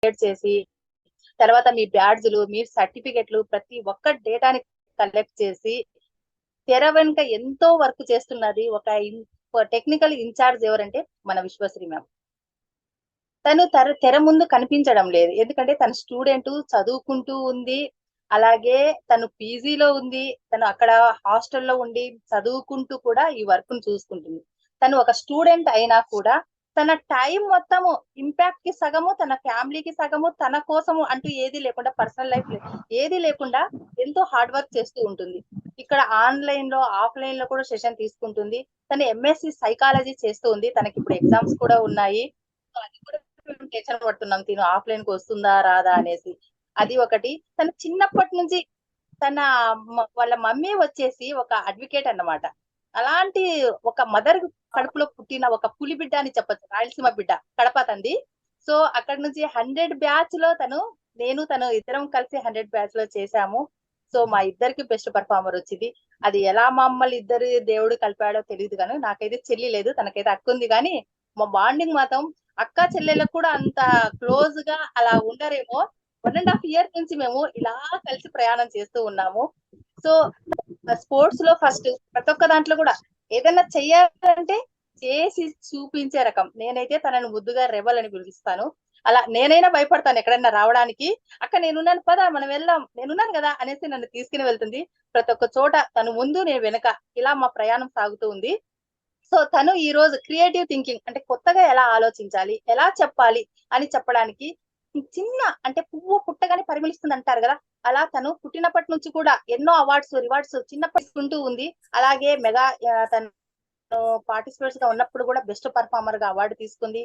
చేసి తర్వాత మీ బ్యాడ్జ్లు మీ సర్టిఫికెట్లు ప్రతి ఒక్క డేటాని కలెక్ట్ చేసి తెర వెనుక ఎంతో వర్క్ చేస్తున్నది ఒక టెక్నికల్ ఇన్ఛార్జ్ ఎవరంటే మన విశ్వశ్రీ మ్యామ్. తను తెర ముందు కనిపించడం లేదు, ఎందుకంటే తన స్టూడెంట్ చదువుకుంటూ ఉంది, అలాగే తను పీజీలో ఉంది, తను అక్కడ హాస్టల్లో ఉండి చదువుకుంటూ కూడా ఈ వర్క్ ను చూసుకుంటుంది. తను ఒక స్టూడెంట్ అయినా కూడా తన టైం మొత్తము ఇంపాక్ట్ కి సగము, తన ఫ్యామిలీకి సగము, తన కోసము అంటూ ఏది లేకుండా, పర్సనల్ లైఫ్ ఏది లేకుండా ఎంతో హార్డ్ వర్క్ చేస్తూ ఉంటుంది. ఇక్కడ ఆన్లైన్ లో ఆఫ్లైన్ లో కూడా సెషన్ తీసుకుంటుంది. తను ఎంఎస్సి సైకాలజీ చేస్తూ ఉంది. తనకి ఇప్పుడు ఎగ్జామ్స్ కూడా ఉన్నాయి. అది కూడా టెన్షన్ పడుతున్నాం, తిను ఆఫ్లైన్ కి వస్తుందా రాదా అనేసి. అది ఒకటి. తను చిన్నప్పటి నుంచి వాళ్ళ మమ్మీ వచ్చేసి ఒక అడ్వకేట్ అన్నమాట. అలాంటి ఒక మదర్ కడుపులో పుట్టిన ఒక పులి బిడ్డ అని చెప్పచ్చు, రాయలసీమ బిడ్డ, కడప తంది. సో అక్కడ నుంచి 100 బ్యాచ్ లో తను ఇద్దరం కలిసి 100 బ్యాచ్ లో చేశాము. సో మా ఇద్దరికి బెస్ట్ పర్ఫార్మర్ వచ్చింది. అది ఎలా మమ్మల్ని ఇద్దరు దేవుడు కలిపాడో తెలియదు కానీ, నాకైతే చెల్లి లేదు, తనకైతే అక్క ఉంది. కానీ మా బాండింగ్ మాత్రం అక్క చెల్లెలకు కూడా అంత క్లోజ్ గా అలా ఉండరేమో. 1.5 year నుంచి మేము ఇలా కలిసి ప్రయాణం చేస్తూ ఉన్నాము. సో స్పోర్ట్స్ లో ఫస్ట్ ప్రతి ఒక్క దాంట్లో కూడా ఏదైనా చెయ్యాలంటే చేసి చూపించే రకం. నేనైతే తనను ముద్దుగా రెబల్ అని పిలుస్తాను. అలా నేనైనా భయపడతాను ఎక్కడైనా రావడానికి. అక్క నేనున్నాను పదా మనం వెళ్దాం, నేనున్నాను కదా అనేసి నన్ను తీసుకుని వెళ్తుంది. ప్రతి ఒక్క చోట తను ముందు నేను వెనక, ఇలా మా ప్రయాణం సాగుతూ ఉంది. సో తను ఈ రోజు క్రియేటివ్ థింకింగ్ అంటే కొత్తగా ఎలా ఆలోచించాలి, ఎలా చెప్పాలి అని చెప్పడానికి చిన్న అంటే పువ్వు పుట్టగానే పరిమళిస్తుంది అంటారు కదా, అలా తను పుట్టినప్పటి నుంచి కూడా ఎన్నో అవార్డ్స్ రివార్డ్స్ చిన్నప్పటి ఉంది. అలాగే మెగా తను పార్టిసిపేట్స్ గా ఉన్నప్పుడు కూడా బెస్ట్ పర్ఫార్మర్ గా అవార్డు తీసుకుంది.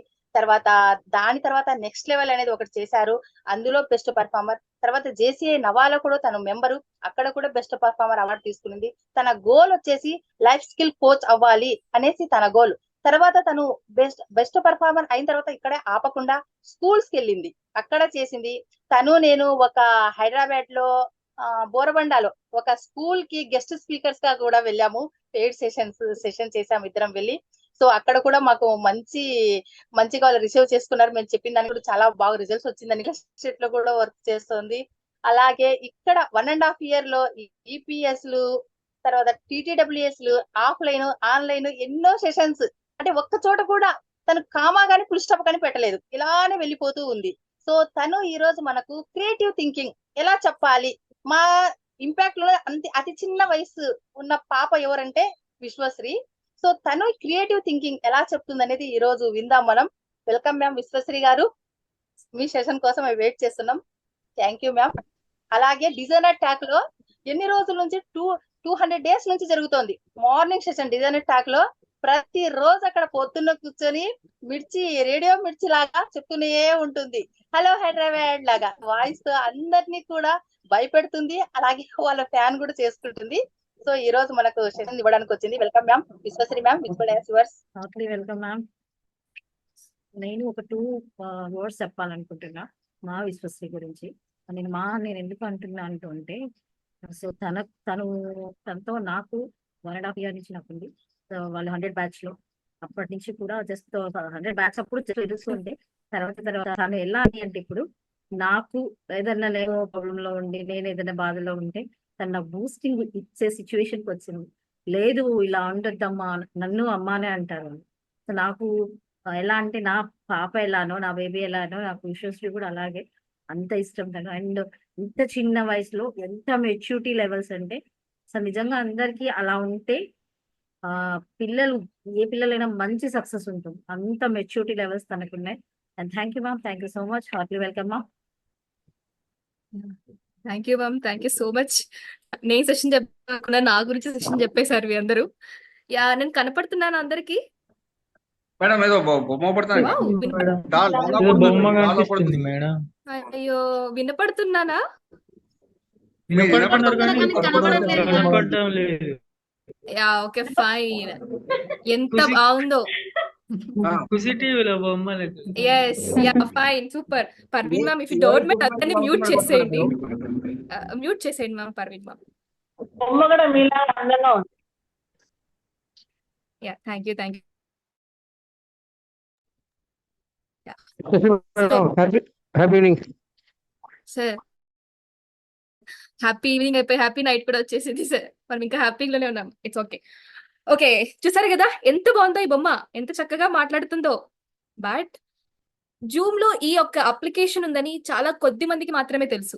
దాని తర్వాత నెక్స్ట్ లెవెల్ అనేది ఒకటి చేశారు, అందులో బెస్ట్ పర్ఫార్మర్. తర్వాత జేసీఐ నవాలో కూడా తను మెంబరు, అక్కడ కూడా బెస్ట్ పర్ఫార్మర్ అవార్డు తీసుకునింది. తన గోల్ వచ్చేసి లైఫ్ స్కిల్ కోచ్ అవ్వాలి అనేసి తన గోల్. తర్వాత తను బెస్ట్ పర్ఫార్మర్ అయిన తర్వాత ఇక్కడే ఆపకుండా స్కూల్స్ కి వెళ్ళింది, అక్కడ చేసింది. నేను ఒక హైదరాబాద్ లో బోరబండాలో ఒక స్కూల్ కి గెస్ట్ స్పీకర్స్ గా కూడా వెళ్ళాము. పెయిడ్ సెషన్ చేసాము ఇద్దరం వెళ్ళి. సో అక్కడ కూడా మాకు మంచిగా వాళ్ళు రిసీవ్ చేసుకున్నారు. మేము చెప్పిన దానికి కూడా చాలా బాగా రిజల్ట్స్ వచ్చిందని స్టేట్ లో కూడా వర్క్ చేస్తుంది. అలాగే ఇక్కడ 1.5 year లో ఈపీఎస్ లు, తర్వాత టీటీడబ్ల్యూఎస్ లు, ఆఫ్లైన్ ఆన్లైన్ ఎన్నో సెషన్స్. అంటే ఒక్క చోట కూడా తను కామా గానీ ఫుల్ స్టాప్ కానీ పెట్టలేదు, ఇలానే వెళ్ళిపోతూ ఉంది. సో తను ఈ రోజు మనకు క్రియేటివ్ థింకింగ్ ఎలా చెప్పాలి, మా ఇంపాక్ట్ లో అతి చిన్న వయసు ఉన్న పాప ఎవరంటే విశ్వశ్రీ. సో తను క్రియేటివ్ థింకింగ్ ఎలా చెప్తుంది అనేది ఈ రోజు విందాం మనం. వెల్కమ్ మ్యామ్ విశ్వశ్రీ గారు, మీ సెషన్ కోసం వెయిట్ చేస్తున్నాం. Thank you ma'am. అలాగే డిజైనర్ ట్యాక్ లో ఎన్ని రోజుల నుంచి 200 days నుంచి జరుగుతోంది మార్నింగ్ సెషన్ డిజైనర్ ట్యాక్ లో. ప్రతి రోజు అక్కడ పొద్దున్న కూర్చొని రేడియో మిర్చి లాగా చెప్తూనే ఉంటుంది, హలో హైదరాబాద్ లాగా వాయిస్ తో అందరినీ కూడా భయపెడుతుంది. అలాగే వాళ్ళ ఫ్యాన్ కూడా చేసుకుంటుంది. సో ఈ రోజు మనకు సెషన్ ఇవ్వడానికి వచ్చింది. Welcome ma'am Vishwasri ma'am. Welcome ma'am. నేను ఒక 2 words చెప్పాలనుకుంటున్నా మా విశ్వశ్రీ గురించి. నేను ఎందుకు అంటున్నా అంటుంటే, సో తనతో నాకు 1.5 year నుంచి నాకుంది. సో వాళ్ళు 100 batch లో అప్పటి నుంచి కూడా జస్ట్ 100 batch అప్పుడు తెలుస్తుంటే, తర్వాత తను ఎలా అంటే ఇప్పుడు నాకు ఏదైనా నేను ప్రాబ్లం లో ఉండి, నేను ఏదైనా బాధలో ఉంటే తన బూస్టింగ్ ఇచ్చే సిచ్యువేషన్ కి వచ్చింది. లేదు ఇలా ఉండొద్దమ్మా, నన్ను అమ్మానే అంటారు. సో నాకు ఎలా అంటే నా పాప ఎలానో, నా బేబీ ఎలానో, నాకు విశ్వశ్రీ కూడా అలాగే అంత ఇష్టం తను. అండ్ ఇంత చిన్న వయసులో ఎంత మెచ్యూరిటీ లెవెల్స్ అంటే, అసలు నిజంగా అందరికి అలా ఉంటే ఏ పిల్లలైనా మంచి సక్సెస్ ఉంటుంది. అంత మెచ్యూరిటీ లెవెల్స్ తనకున్నాయి. And thank you ma'am, thank you so much. Heartly welcome ma'am. Thank you ma'am, thank you so much. నేను సెషన్ చెప్పకుండా నా గురించి సెషన్ చెప్పేశారు మీ అందరూ. నేను కనపడుతున్నాను అందరికి. మేడం ఏదో బొమ్మ పడుతుంది. అయ్యో వినపడుతున్నానా? Okay fine. ఎంత బాగుందో. Yes yeah fine super. Parveen ma'am if you don't mind అందరిని మ్యూట్ చేసేయండి ma'am. Parveen ma'am yeah thank you. Happy evening. Sir happy evening అయిపోయి హ్యాపీ నైట్ కూడా వచ్చేసింది సార్. మనం ఇంకా హ్యాపీలోనే ఉన్నాం. It's okay. ఓకే, చూసారు కదా ఎంత బాగుందో ఈ బొమ్మ, ఎంత చక్కగా మాట్లాడుతుందో. బట్ జూమ్ లో ఈ యొక్క అప్లికేషన్ ఉందని చాలా కొద్ది మందికి మాత్రమే తెలుసు.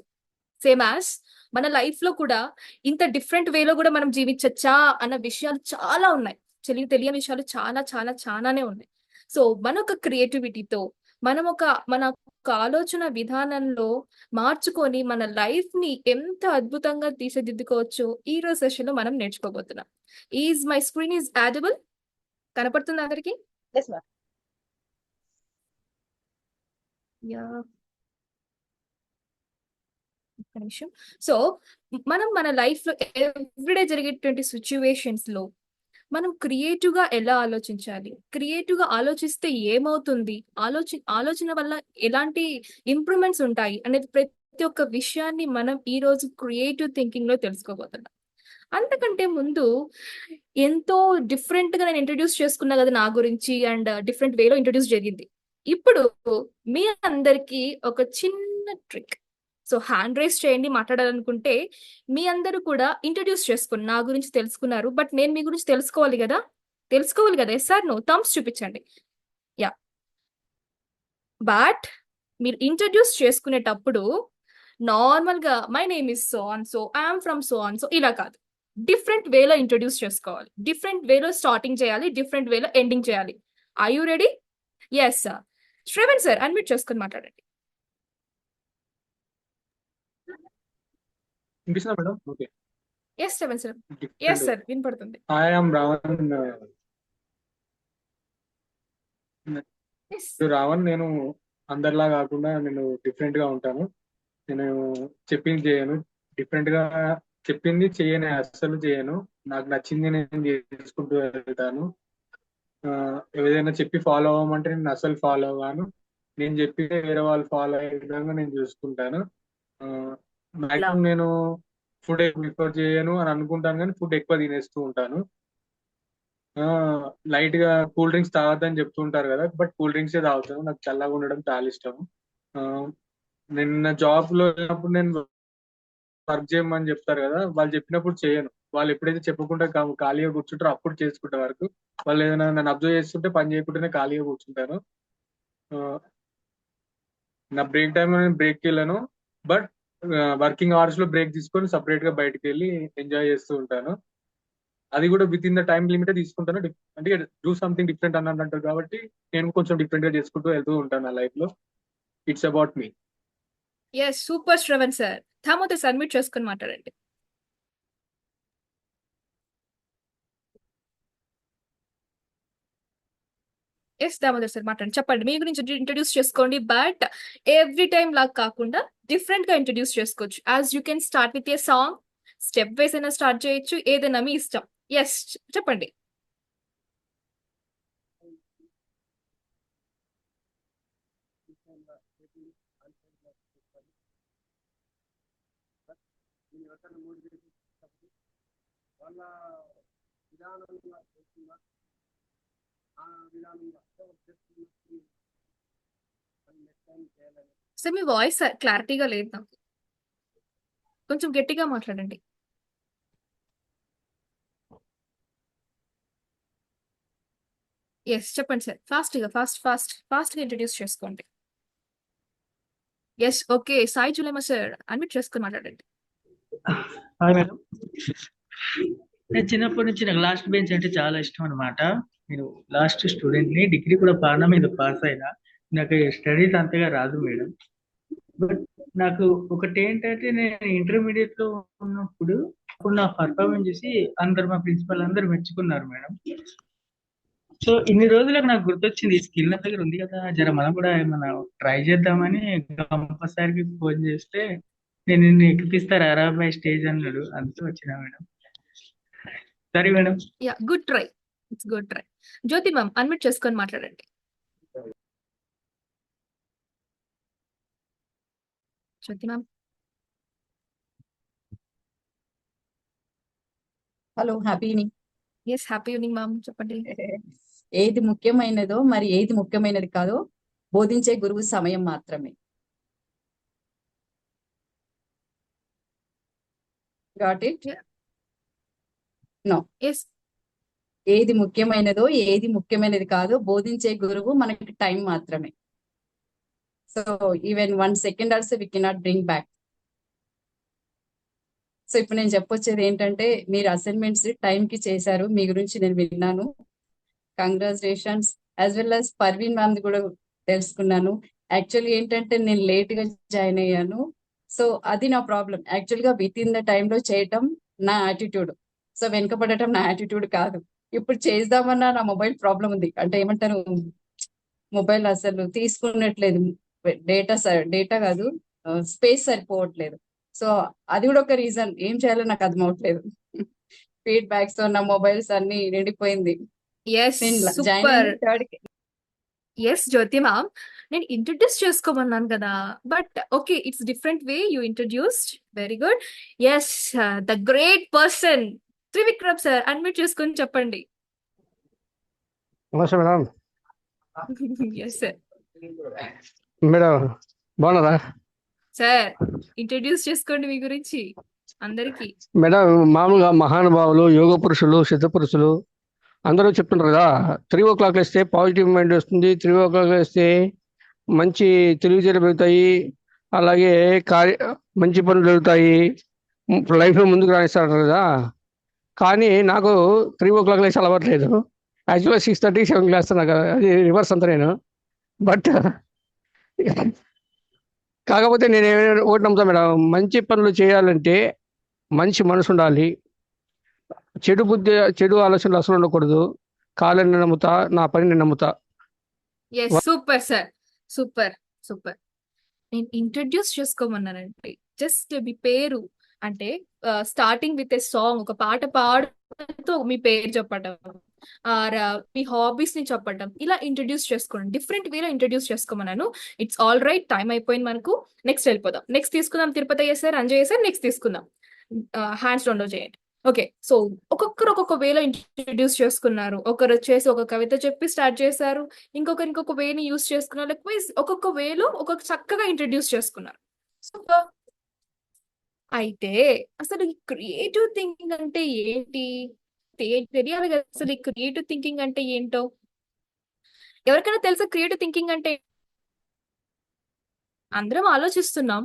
సేమ్ యాజ్ మన లైఫ్ లో కూడా ఇంత డిఫరెంట్ వేలో కూడా మనం జీవించచ్చా అన్న విషయాలు చాలా ఉన్నాయి. తెలియని విషయాలు చాలా చాలా చాలానే ఉన్నాయి. సో మన ఒక క్రియేటివిటీతో మన ఒక ఆలోచన విధానంలో మార్చుకొని మన లైఫ్ ని ఎంత అద్భుతంగా తీర్చిదిద్దుకోవచ్చో ఈ రోజు సెషన్ లో మనం నేర్చుకోబోతున్నాం. Is my screen is audible? కనపడుతుంది అందరికి? Yes ma'am. యా, ఒక్క నిమిషం. సో మనం మన లైఫ్ లో ఎవ్రీడే జరిగేటువంటి సిచ్యువేషన్స్ లో మనం క్రియేటివ్ గా ఎలా ఆలోచించాలి, క్రియేటివ్ గా ఆలోచిస్తే ఏమవుతుంది, ఆలోచన వల్ల ఎలాంటి ఇంప్రూవ్మెంట్స్ ఉంటాయి అనేది ప్రతి ఒక్క విషయాన్ని మనం ఈ రోజు క్రియేటివ్ థింకింగ్ లో తెలుసుకోబోతున్నాం. అంతకంటే ముందు ఎంతో డిఫరెంట్ గా నేను ఇంట్రడ్యూస్ చేసుకున్నా కదా నా గురించి, అండ్ డిఫరెంట్ వేలో ఇంట్రడ్యూస్ జరిగింది. ఇప్పుడు మీ అందరికి ఒక చిన్న ట్రిక్. సో హ్యాండ్ రైస్ చేయండి మాట్లాడాలనుకుంటే. మీ అందరూ కూడా ఇంట్రడ్యూస్ చేసుకుని నా గురించి తెలుసుకున్నారు, బట్ నేను మీ గురించి తెలుసుకోవాలి కదా. Yes sir no? థమ్స్ చూపించండి. యా, బట్ మీరు ఇంట్రడ్యూస్ చేసుకునేటప్పుడు నార్మల్ గా my name is so and so, I'm from so and so ఇలా కాదు, డిఫరెంట్ వేలో ఇంట్రడ్యూస్ చేసుకోవాలి. డిఫరెంట్ వేలో స్టార్టింగ్ చేయాలి, డిఫరెంట్ వేలో ఎండింగ్ చేయాలి. I you ready? Yes sir. Shravan sir unmute చేసుకుని మాట్లాడండి. వినిపిస్తుందా madam? Okay. Yes Shravan sir. Yes different. Sir వినపడుతుంది. Hi, I'm Ravan. Yes Ravan, నేను అందరిలా కాకుండా నేను డిఫరెంట్ గా ఉంటాను. నేను చెప్పింది చేయను, డిఫరెంట్ గా చెప్పింది చేయను, అస్సలు చేయను. నాకు నచ్చింది నేను చేసుకుంటూ వెళ్తాను. ఏదైనా చెప్పి ఫాలో అవ్వమంటే నేను అస్సలు ఫాలో అవ్వను. నేను చెప్పి వేరే వాళ్ళు ఫాలో అయ్యే విధంగా నేను చూసుకుంటాను. మాక్సిమం నేను ఫుడ్ ప్రిఫర్ చేయను అని అనుకుంటాను, కానీ ఫుడ్ ఎక్కువ తినేస్తూ ఉంటాను. లైట్ గా కూల్ డ్రింక్స్ తాగొద్దని చెప్తూ ఉంటారు కదా, బట్ కూల్ డ్రింక్సే తాగుతాను. నాకు చల్లగా ఉండడం చాలా ఇష్టం. నిన్న జాబ్ లో వెళ్ళినప్పుడు నేను వర్క్ చేయమని చెప్తారు కదా, వాళ్ళు చెప్పినప్పుడు చేయను. వాళ్ళు ఎప్పుడైతే చెప్పకుండా ఖాళీగా కూర్చుంటారో అప్పుడు చేసుకుంటే వరకు. వాళ్ళు ఏదైనా నన్ను అబ్జర్వ్ చేస్తుంటే పని చేయకుండానే ఖాళీగా కూర్చుంటాను. నా బ్రేక్ టైంలో నేను బ్రేక్కి వెళ్ళాను, బట్ వర్కింగ్ అవర్స్ లో బ్రేక్ తీసుకొని సపరేట్ గా బయటకు వెళ్ళి ఎంజాయ్ చేస్తూ ఉంటాను. అది కూడా విత్ ఇన్ ద టైం లిమిటే తీసుకుంటాను. అంటే డూ సంథింగ్ డిఫరెంట్ అని అంటారు కాబట్టి నేను కొంచెం డిఫరెంట్ గా చేసుకుంటూ వెళ్తూ ఉంటాను నా లైఫ్ లో. It's about me. Yes, super Shravan sir. Damodar sir unmute చేసుకుని మాట్లాడండి. ఎస్ దామోదర్ సార్ మాట్లాడండి, చెప్పండి. మీ గురించి ఇంట్రడ్యూస్ చేసుకోండి, బట్ ఎవ్రీ టైం లాగా కాకుండా డిఫరెంట్ గా ఇంట్రడ్యూస్ చేసుకోవచ్చు. As you can start with a song, step wise అయినా స్టార్ట్ చేయొచ్చు, ఏదైనా మీ ఇష్టం. ఎస్ చెప్పండి. సార్ మీ వాయిస్ క్లారిటీగా లేదు నాకు, కొంచెం గట్టిగా మాట్లాడండి. ఎస్ చెప్పండి సార్, ఫాస్ట్ గా ఇంట్రడ్యూస్ చేసుకోండి. ఎస్ ఓకే, సాయి జులైమా సార్ అన్మ్యూట్ చేసుకుని మాట్లాడండి. Hi madam. నేను చిన్నప్పటి నుంచి నాకు లాస్ట్ బెంచ్ అంటే చాలా ఇష్టం అనమాట. నేను లాస్ట్ స్టూడెంట్ ని, డిగ్రీ కూడా పానా మీద పాస్ అయినా. నాకు స్టడీస్ అంతగా రాదు మేడం. బట్ నాకు ఒకటి ఏంటంటే, నేను ఇంటర్మీడియట్ లో ఉన్నప్పుడు అప్పుడు నా పర్ఫార్మెన్స్ చూసి అందరు మా ప్రిన్సిపల్ అందరు మెచ్చుకున్నారు మేడం. సో ఇన్ని రోజులకు నాకు గుర్తొచ్చింది, ఈ స్కిల్ నా దగ్గర ఉంది కదా, జర మనం కూడా ఏమన్నా ట్రై చేద్దామని కంపల్సరీకి ఫోన్ చేస్తే, నేను నిన్ను ఎక్కిపిస్తారా రాబాయ్ స్టేజ్ అన్నాడు, అంతా వచ్చినా మేడం. సరే madam. Yeah, good try, it's good try. Jyothi ma'am unmute చేసుకొని మాట్లాడండి. Jyothi ma'am. Hello, happy evening. Yes happy evening ma'am, చెప్పండి. ఏది ముఖ్యమైనదో మరి ఏది ముఖ్యమైనది కాదో బోధించే గురువు సమయం మాత్రమే. Got it? Yeah. No. Yes ఏది ముఖ్యమైనదో ఏది ముఖ్యమైనది కాదో బోధించే గురువు మనకి టైం మాత్రమే. So even 1 second also we cannot bring back. So ఇప్పుడు నేను చెప్పొచ్చేది ఏంటంటే, మీరు అసైన్మెంట్స్ టైంకి చేశారు, మీ గురించి నేను విన్నాను. Congratulations. As well as Parveen ma'am కూడా తెలుసుకున్నాను. యాక్చువల్లీ ఏంటంటే నేను లేట్ గా జాయిన్ అయ్యాను. సో అది నా ప్రాబ్లం. యాక్చువల్ గా విత్ ఇన్ ద టైంలో చేయటం నా యాటిట్యూడ్. సో వెనుకబడటం నా యాటిట్యూడ్ కాదు. ఇప్పుడు చేద్దామన్నా నా మొబైల్ ప్రాబ్లం ఉంది. అంటే ఏమంటారు, మొబైల్ అసలు తీసుకున్నట్లేదు, డేటా కాదు, స్పేస్ సరిపోవట్లేదు. సో అది కూడా ఒక రీజన్. ఏం చేయాలో నాకు అర్థం అవట్లేదు. ఫీడ్బ్యాక్స్ తో నా మొబైల్స్ అన్ని నిండిపోయింది. ఎస్ నేను జాయిన్ సూపర్. అయింది థర్డ్. ఎస్ జ్యోతి మ్యామ్, నేను ఇంట్రడ్యూస్ చేసుకోమన్నాను కదా, but okay it's different way you introduced. Very good. Yes the great person Trivikram sir, admit చేసుకొని చెప్పండి. Namaste madam. Yes sir. Madam బాగున్నారా? సార్ ఇంట్రడ్యూస్ చేసుకోండి మీ గురించి అందరికి. మేడం మామూలుగా మహానుభావులు, యోగ పురుషులు, సిద్ధ పురుషులు అందరూ చెప్తుంటారు కదా, 3 o'clock వేస్తే పాజిటివ్ మైండ్ వస్తుంది, 3 o'clock వేస్తే మంచి తెలివితేటలు పెరుగుతాయి, అలాగే మంచి పనులు జరుగుతాయి, లైఫ్లో ముందుకు రాణిస్తారు కదా. కానీ నాకు 3 o'clock వేసి అలవాట్లేదు. యాక్చువల్గా 6:30, 7 వేస్తాను కదా, అది రివర్స్ అంతా నేను. బట్ కాకపోతే నేను ఒకటి నమ్ముతాను మేడం, మంచి పనులు చేయాలంటే మంచి మనసు ఉండాలి, చెడు ఆలోచనలు అసలు ఉండకూడదు. కాలని నమ్ముతా, నా పనిని నమ్ముతా. Yes super sir, super super. నేను ఇంట్రడ్యూస్ చేసుకోమన్నానంటే జస్ట్ మీ పేరు అంటే స్టార్టింగ్ విత్ ఏ సాంగ్, ఒక పాట పాడుతూ మీ పేరు చెప్పటం, ఆర్ మీ హాబీస్ ని చెప్పటం, ఇలా ఇంట్రడ్యూస్ చేసుకోండి. డిఫరెంట్ వేలో ఇంట్రడ్యూస్ చేసుకోమన్నాను. ఇట్స్ ఆల్ రైట్, టైం అయిపోయింది మనకు. నెక్స్ట్ వెళ్ళిపోదాం. నెక్స్ట్ తీసుకుందాం తిరుపతి అయ్యే సార్, అంజయ్య సార్. నెక్స్ట్ తీసుకుందాం. హ్యాండ్స్ డౌన్లోడ్ చేయండి. ఓకే, సో ఒక్కొక్కరు ఒక్కొక్క వేలో ఇంట్రడ్యూస్ చేసుకున్నారు. ఒకరు వచ్చేసి ఒక కవిత చెప్పి స్టార్ట్ చేశారు, ఇంకొకరు ఇంకొక వేని యూస్ చేసుకున్నారు. లైక్ ఒక్కొక్క వేలో ఒక్కొక్క చక్కగా ఇంట్రడ్యూస్ చేసుకున్నారు. సూపర్. అయితే అసలు ఈ క్రియేటివ్ థింకింగ్ అంటే ఏంటి తెలియాలి కదా. అసలు ఈ క్రియేటివ్ థింకింగ్ అంటే ఏంటో ఎవరికైనా తెలుసా? క్రియేటివ్ థింకింగ్ అంటే అందరం ఆలోచిస్తున్నాం,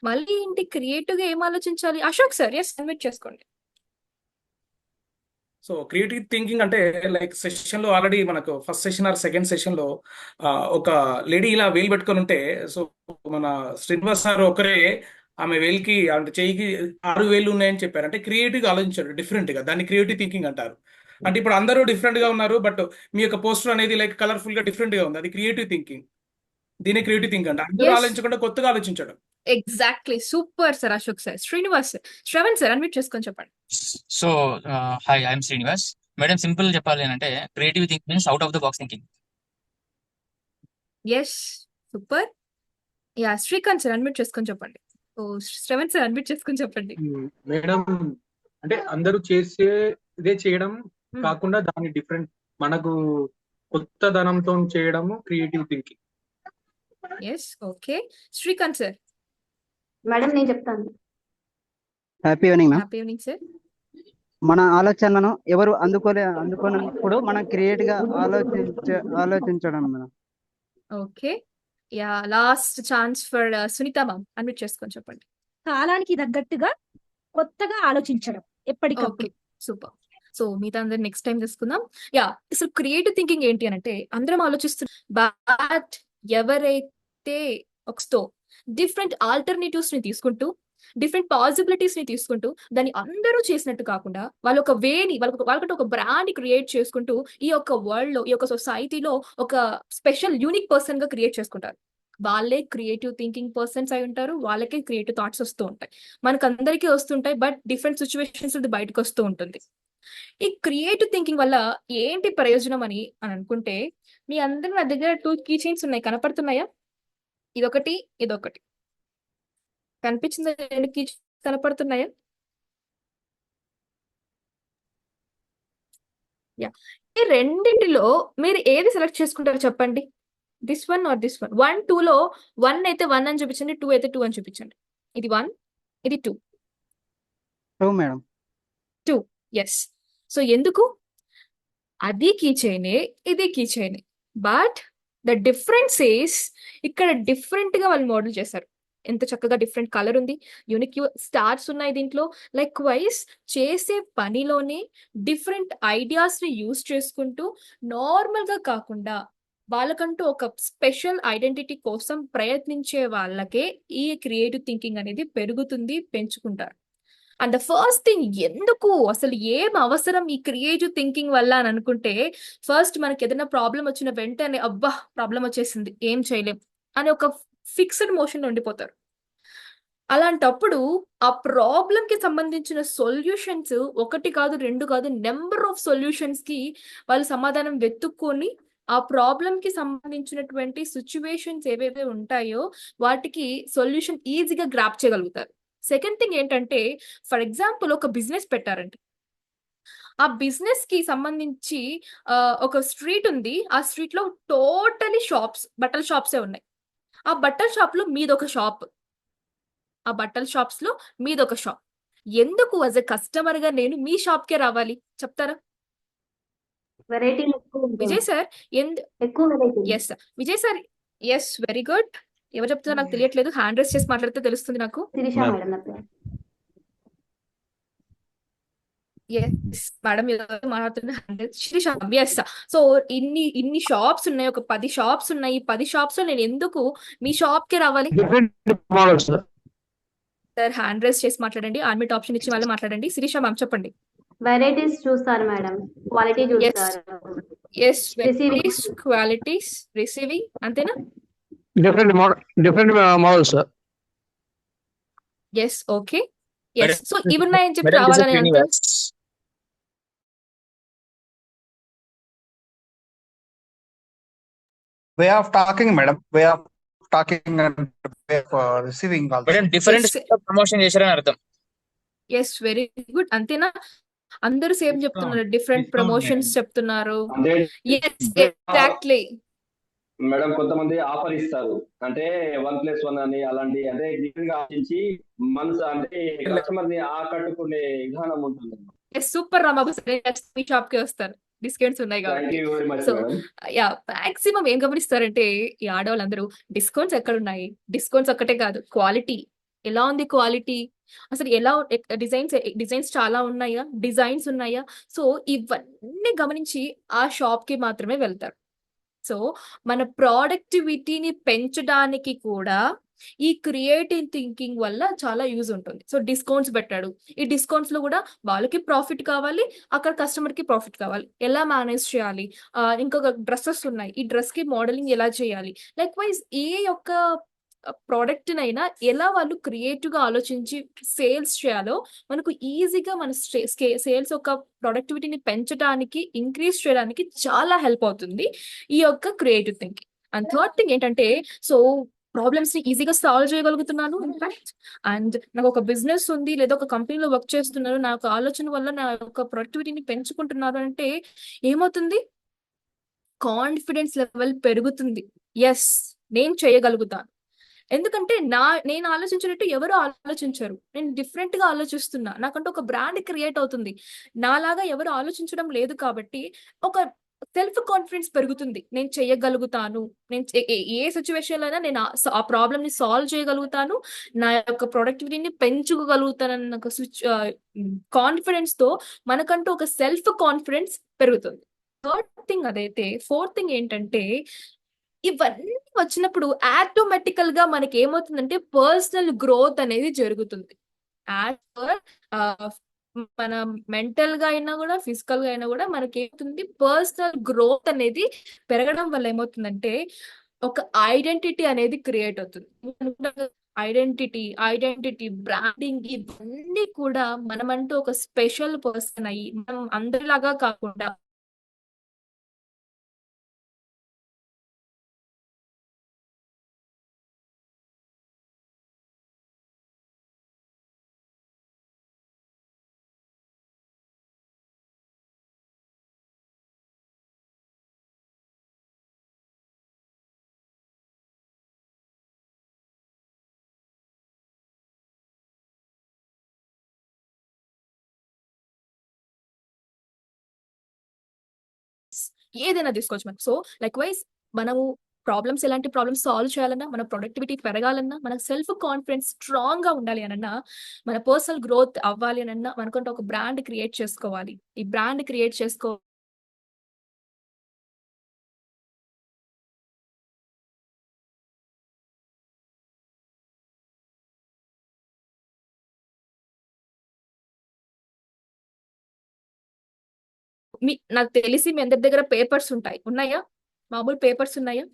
మళ్ళీ ఏంటి క్రియేటివ్ గా ఏం ఆలోచించాలి? అశోక్ సార్ ఎస్ అడ్మిట్ చేసుకోండి. సో క్రియేటివ్ థింకింగ్ అంటే లైక్ సెషన్ లో ఆల్రెడీ మనకు first session are second session లో ఒక లేడీ ఇలా వేలు పెట్టుకొని ఉంటే, సో మన శ్రీనివాస్ సార్ ఒకరే ఆమె వేలికి అంటే చెయ్యికి 6 వేలు ఉన్నాయని చెప్పారు. అంటే క్రియేటివ్ గా ఆలోచించారు డిఫరెంట్ గా, దాన్ని క్రియేటివ్ థింకింగ్ అంటారు. అంటే ఇప్పుడు అందరూ డిఫరెంట్ గా ఉన్నారు, బట్ మీ యొక్క పోస్టర్ అనేది లైక్ కలర్ఫుల్ గా డిఫరెంట్ గా ఉంది, అది క్రియేటివ్ థింకింగ్. దీని క్రియేటివ్ థింకింగ్ అంటే అందరూ Yes. ఆలోచించకుండా కొత్తగా ఆలోచించడం. Exactly super sir. Ashok sir. Srinivas sir, Shravan sir admit చేసుకొని చెప్పండి. So hi, I'm Srinivas. Madam simple చెప్పాలి అంటే creative thinking means out of the box thinking. Yes super. Yeah Srikanth sir admit చేసుకొని చెప్పండి. ఓ శ్రవణ్ సార్ అడ్మిట్ చేసుకొని చెప్పండి. మేడం అంటే అందరూ చేసే ఇదే చేయడం కాకుండా దాన్ని డిఫరెంట్ మనకు కొత్త ధనంతో చేయడము creative thinking. Yes okay. Srikanth sir. Madam నేను చెప్తాను. Happy evening ma'am. Happy evening sir. మన ఆలోచనలను ఎవరు అందుకోనప్పుడు మనం క్రియేట్ గా ఆలోచించడం madam. Okay. Yeah last chance for Sunitha ma'am admit చేసుకొని చెప్పండి. కాలానికి తగ్గట్టుగా కొత్తగా ఆలోచించడం ఎప్పటికప్పుడు. Okay super. సో మిగతా అందరు నెక్స్ట్ టైం తీసుకుందాం. యా అసలు క్రియేటివ్ థింకింగ్ ఏంటి అని అంటే అందరం ఆలోచిస్తున్నాం, బట్ ఎవరైతే ఒక డిఫరెంట్ ఆల్టర్నేటివ్స్ ని తీసుకుంటూ డిఫరెంట్ పాసిబిలిటీస్ ని తీసుకుంటూ దాన్ని అందరూ చేసినట్టు కాకుండా వాళ్ళ ఒక వేని వాళ్ళకంటే ఒక బ్రాండ్ క్రియేట్ చేసుకుంటూ ఈ యొక్క వరల్డ్ లో ఈ యొక్క సొసైటీలో ఒక స్పెషల్ యూనిక్ పర్సన్ గా క్రియేట్ చేసుకుంటారు. వాళ్ళే క్రియేటివ్ థింకింగ్ పర్సన్స్ అయి ఉంటారు, వాళ్ళకే క్రియేటివ్ థాట్స్ వస్తూ ఉంటాయి. మనకు అందరికీ వస్తుంటాయి, బట్ డిఫరెంట్ సిచ్యువేషన్స్ అది బయటకు వస్తూ ఉంటుంది. ఈ క్రియేటివ్ థింకింగ్ వల్ల ఏంటి ప్రయోజనం అని అనుకుంటే, మీ అందరూ నా దగ్గర 2 కీ చైన్స్ ఉన్నాయి, కనపడుతున్నాయా? ఇదొకటి ఇదొకటి కనిపించిందా? 2 కీ కనపడుతున్నాయా? యా ఈ రెండింటిలో మీరు ఏది సెలెక్ట్ చేసుకుంటారో చెప్పండి. This one or this one. 1, 2లో 1 అయితే 1 అని చూపించండి, 2 అయితే 2 అని చూపించండి. ఇది 1, ఇది 2. Two madam. 2. ఎస్. సో ఎందుకు? అది కీ చైనే, ఇది కీ చైనే. బట్ ద డిఫరెన్స్ ఈస్ ఇక్కడ డిఫరెంట్ గా వాళ్ళు మోడల్ చేశారు. ఎంత చక్కగా డిఫరెంట్ కలర్ ఉంది, యూనిక్ స్టార్స్ ఉన్నాయి దీంట్లో. లైక్ వైజ్ చేసే పనిలోనే డిఫరెంట్ ఐడియాస్ ని యూజ్ చేసుకుంటూ నార్మల్ గా కాకుండా వాళ్ళకంటూ ఒక స్పెషల్ ఐడెంటిటీ కోసం ప్రయత్నించే వాళ్ళకే ఈ క్రియేటివ్ థింకింగ్ అనేది పెరుగుతుంది, పెంచుకుంటారు. అండ్ ద ఫస్ట్ థింగ్, ఎందుకు అసలు ఏం అవసరం ఈ క్రియేటివ్ థింకింగ్ వల్ల అని అనుకుంటే, ఫస్ట్ మనకి ఏదైనా ప్రాబ్లం వచ్చిన వెంటనే అబ్బా ప్రాబ్లం వచ్చేసింది ఏం చేయలేం అని ఒక ఫిక్స్డ్ మోషన్ ఉండిపోతారు. అలాంటప్పుడు ఆ ప్రాబ్లం కి సంబంధించిన సొల్యూషన్స్ ఒకటి కాదు, రెండు కాదు, నెంబర్ ఆఫ్ సొల్యూషన్స్ కి వాళ్ళు సమాధానం వెతుక్కొని ఆ ప్రాబ్లం కి సంబంధించినటువంటి సిచ్యువేషన్స్ ఏవేవి ఉంటాయో వాటికి సొల్యూషన్ ఈజీగా గ్రాప్ చేయగలుగుతారు. సెకండ్ థింగ్ ఏంటంటే, ఫర్ ఎగ్జాంపుల్ ఒక బిజినెస్ పెట్టారండి. ఆ బిజినెస్ కి సంబంధించి ఒక స్ట్రీట్ ఉంది. ఆ స్ట్రీట్ లో టోటలీ షాప్స్, బట్టల షాప్సే ఉన్నాయి. ఆ బట్టల షాప్ లో మీదొక షాప్, ఆ బట్టల షాప్స్ లో మీదొక షాప్. ఎందుకు యాజ్ ఎ కస్టమర్ గా నేను మీ షాప్ కే రావాలి చెప్తారా? వెరైటీ ఎక్కువ విజయ్ ఉంటుంది, సార్ ఎక్కువ variety. Yes Vijay sir, yes very good. ఎవరు చెప్తున్నారు నాకు తెలియట్లేదు, హ్యాండ్ రైస్ చేసి మాట్లాడితే తెలుస్తుంది నాకు. శిరీష మేడం నా పేరు. ఎస్ మేడం మాట్లాడుతున్న శిరీష. ఎస్. సో ఇన్ని షాప్స్ ఉన్నాయి, ఒక 10 షాప్స్ ఉన్నాయి. 10 షాప్స్ లో నేను ఎందుకు మీ షాప్ కే రావాలి? Different models sir. Sir hand raise చేసి మాట్లాడండి, ఆన్మిట్ ఆప్షన్ ఇచ్చి మళ్ళీ మాట్లాడండి. శిరీష మ్యామ్ చెప్పండి. వెరైటీస్ చూస్తారు మేడం, క్వాలిటీ ఎస్ చూస్తారు, yes, receiving. Varieties, qualities, receiving, అంతేనా? Different models sir. Yes, okay. Madam yes. So ఇవి ఉన్నాయని చెప్పి మేడం, దిస్ ఇస్ రావాలని అంతే. Srinivas. Way of talking, madam. Way of talking and way of receiving also. Madam different yes promotion చేశారని అర్థం. Yes, very good, అంతేనా? అందరూ సేమ్ చెప్తున్నారు, డిఫరెంట్ డిస్కౌంట్ ప్రమోషన్స్ మేడం. చెప్తున్నారు. అంటే ఎస్ ఎగ్జాక్ట్లీ. మేడం కొంతమంది ఆఫర్ ఇస్తారు, అంటే 1+1 అని అలాంటి, అంటే నిజంగా ఆశించి మనసు అంటే కస్టమర్ ని ఆకట్టుకునే విధానం ఉంటుంది. ఎస్, సూపర్ రామాబు సార్, మీ షాప్ కి వస్తారు, డిస్కౌంట్స్ ఉన్నాయి థ్యాంక్ కాబట్టి. You very much so madam. Yeah, maximum ఏం గమనిస్తారంటే ఈ ఆడవాళ్ళందరూ డిస్కౌంట్స్ ఎక్కడ ఉన్నాయి, డిస్కౌంట్స్ ఒక్కటే కాదు, క్వాలిటీ ఎలా ఉంది, క్వాలిటీ అసలు ఎలా, డిజైన్స్ చాలా ఉన్నాయా, డిజైన్స్ ఉన్నాయా. సో ఇవన్నీ గమనించి ఆ షాప్ కి మాత్రమే వెళ్తారు. సో మన ప్రొడక్టివిటీని పెంచడానికి కూడా ఈ క్రియేటివ్ థింకింగ్ వల్ల చాలా యూజ్ ఉంటుంది. సో డిస్కౌంట్స్ పెట్టాడు, ఈ డిస్కౌంట్స్ లో కూడా వాళ్ళకి ప్రాఫిట్ కావాలి, అక్కడ కస్టమర్ కి ప్రాఫిట్ కావాలి, ఎలా మేనేజ్ చేయాలి. ఇంకొక డ్రెస్సెస్ ఉన్నాయి, ఈ డ్రెస్ కి మోడలింగ్ ఎలా చేయాలి. లైక్ వైజ్ ఏ యొక్క ప్రోడక్ట్ నైనా ఎలా వాళ్ళు క్రియేటివ్ గా ఆలోచించి సేల్స్ చేయాలో మనకు ఈజీగా మన సేల్స్ యొక్క ప్రొడక్టివిటీని పెంచడానికి, ఇంక్రీజ్ చేయడానికి చాలా హెల్ప్ అవుతుంది ఈ యొక్క creative thinking. And third thing ఏంటంటే, సో ప్రాబ్లమ్స్ ని ఈజీగా సాల్వ్ చేయగలుగుతున్నాను. ఇన్ఫాక్ట్ అండ్ నాకు ఒక బిజినెస్ ఉంది లేదా ఒక కంపెనీలో వర్క్ చేస్తున్నాను, నా యొక్క ఆలోచన వల్ల నా యొక్క ప్రొడక్టివిటీని పెంచుకుంటున్నారు అంటే ఏమవుతుంది? కాన్ఫిడెన్స్ లెవెల్ పెరుగుతుంది. ఎస్, నేను చేయగలుగుతాను. ఎందుకంటే నేను ఆలోచించినట్టు ఎవరు ఆలోచించరు, నేను డిఫరెంట్ గా ఆలోచిస్తున్నా, నాకంటూ ఒక బ్రాండ్ క్రియేట్ అవుతుంది. నాలాగా ఎవరు ఆలోచించడం లేదు కాబట్టి ఒక సెల్ఫ్ కాన్ఫిడెన్స్ పెరుగుతుంది. నేను చేయగలుగుతాను, నేను ఏ సిచ్యువేషన్ అయినా నేను ఆ ప్రాబ్లమ్ ని సాల్వ్ చేయగలుగుతాను, నా యొక్క ప్రొడక్టివిటీని పెంచుకోగలుగుతానన్న ఒక కాన్ఫిడెన్స్ తో మనకంటూ ఒక సెల్ఫ్ కాన్ఫిడెన్స్ పెరుగుతుంది. థర్డ్ థింగ్ అదైతే. ఫోర్త్ థింగ్ ఏంటంటే, ఇవన్నీ వచ్చినప్పుడు ఆటోమేటికల్ గా మనకి ఏమవుతుందంటే పర్సనల్ గ్రోత్ అనేది జరుగుతుంది. యాజ్ పర్ మన మెంటల్ గా అయినా కూడా, ఫిజికల్ గా అయినా కూడా మనకి ఏమవుతుంది, పర్సనల్ గ్రోత్ అనేది పెరగడం వల్ల ఏమవుతుందంటే ఒక ఐడెంటిటీ అనేది క్రియేట్ అవుతుంది. ఐడెంటిటీ, బ్రాండింగ్, ఇవన్నీ కూడా మనమంటూ ఒక స్పెషల్ పర్సన్ అయ్యి, మనం అందరిలాగా కాకుండా ఏదైనా తీసుకోవచ్చు మనం. సో లైక్ వైజ్ మనము ఎలాంటి ప్రాబ్లమ్స్ సాల్వ్ చేయాలన్నా, మన ప్రొడక్టివిటీ పెరగాలన్నా, మన సెల్ఫ్ కాన్ఫిడెన్స్ స్ట్రాంగ్ గా ఉండాలి అనన్నా, మన పర్సనల్ గ్రోత్ అవ్వాలి అనన్నా మనకంటే ఒక బ్రాండ్ క్రియేట్ చేసుకోవాలి. ఈ బ్రాండ్ క్రియేట్ చేసుకో నాకు తెలిసి మీ అందరి దగ్గర పేపర్స్ ఉన్నాయా? మామూలు పేపర్స్ ఉన్నాయా?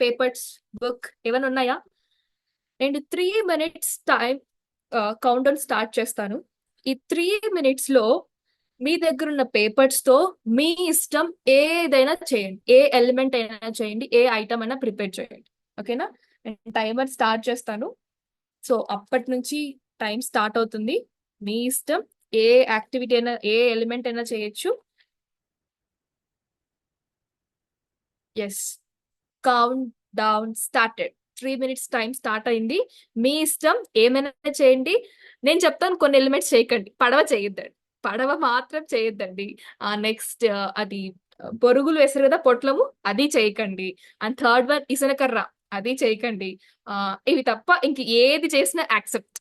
పేపర్స్, బుక్ ఏమైనా ఉన్నాయా? నేను 3 minutes time count down start చేస్తాను. ఈ 3 minutes లో మీ దగ్గర ఉన్న పేపర్స్ తో మీ ఇష్టం ఏదైనా చేయండి, ఏ ఎలిమెంట్ అయినా చేయండి, ఏ ఐటమ్ అయినా ప్రిపేర్ చేయండి. ఓకేనా? నేను టైమర్ స్టార్ట్ చేస్తాను. సో అప్పటి నుంచి టైం స్టార్ట్ అవుతుంది. మీ ఇష్టం, ఏ యాక్టివిటీ అయినా, ఏ ఎలిమెంట్ అయినా చేయొచ్చు. Yes, count down started. 3 minutes time start అయింది. మీ ఇష్టం, ఏమైనా చేయండి. నేను చెప్తాను కొన్ని ఎలిమెంట్స్ చేయకండి. పడవ చేయొద్దండి, పడవ మాత్రం చేయొద్దండి. నెక్స్ట్ అది పొరుగులు వేసారు కదా పొట్లము, అది చేయకండి. అండ్ థర్డ్ వన్ ఇసనకర్ర, అది చేయకండి. ఇవి తప్ప ఇంక ఏది చేసినా యాక్సెప్ట్.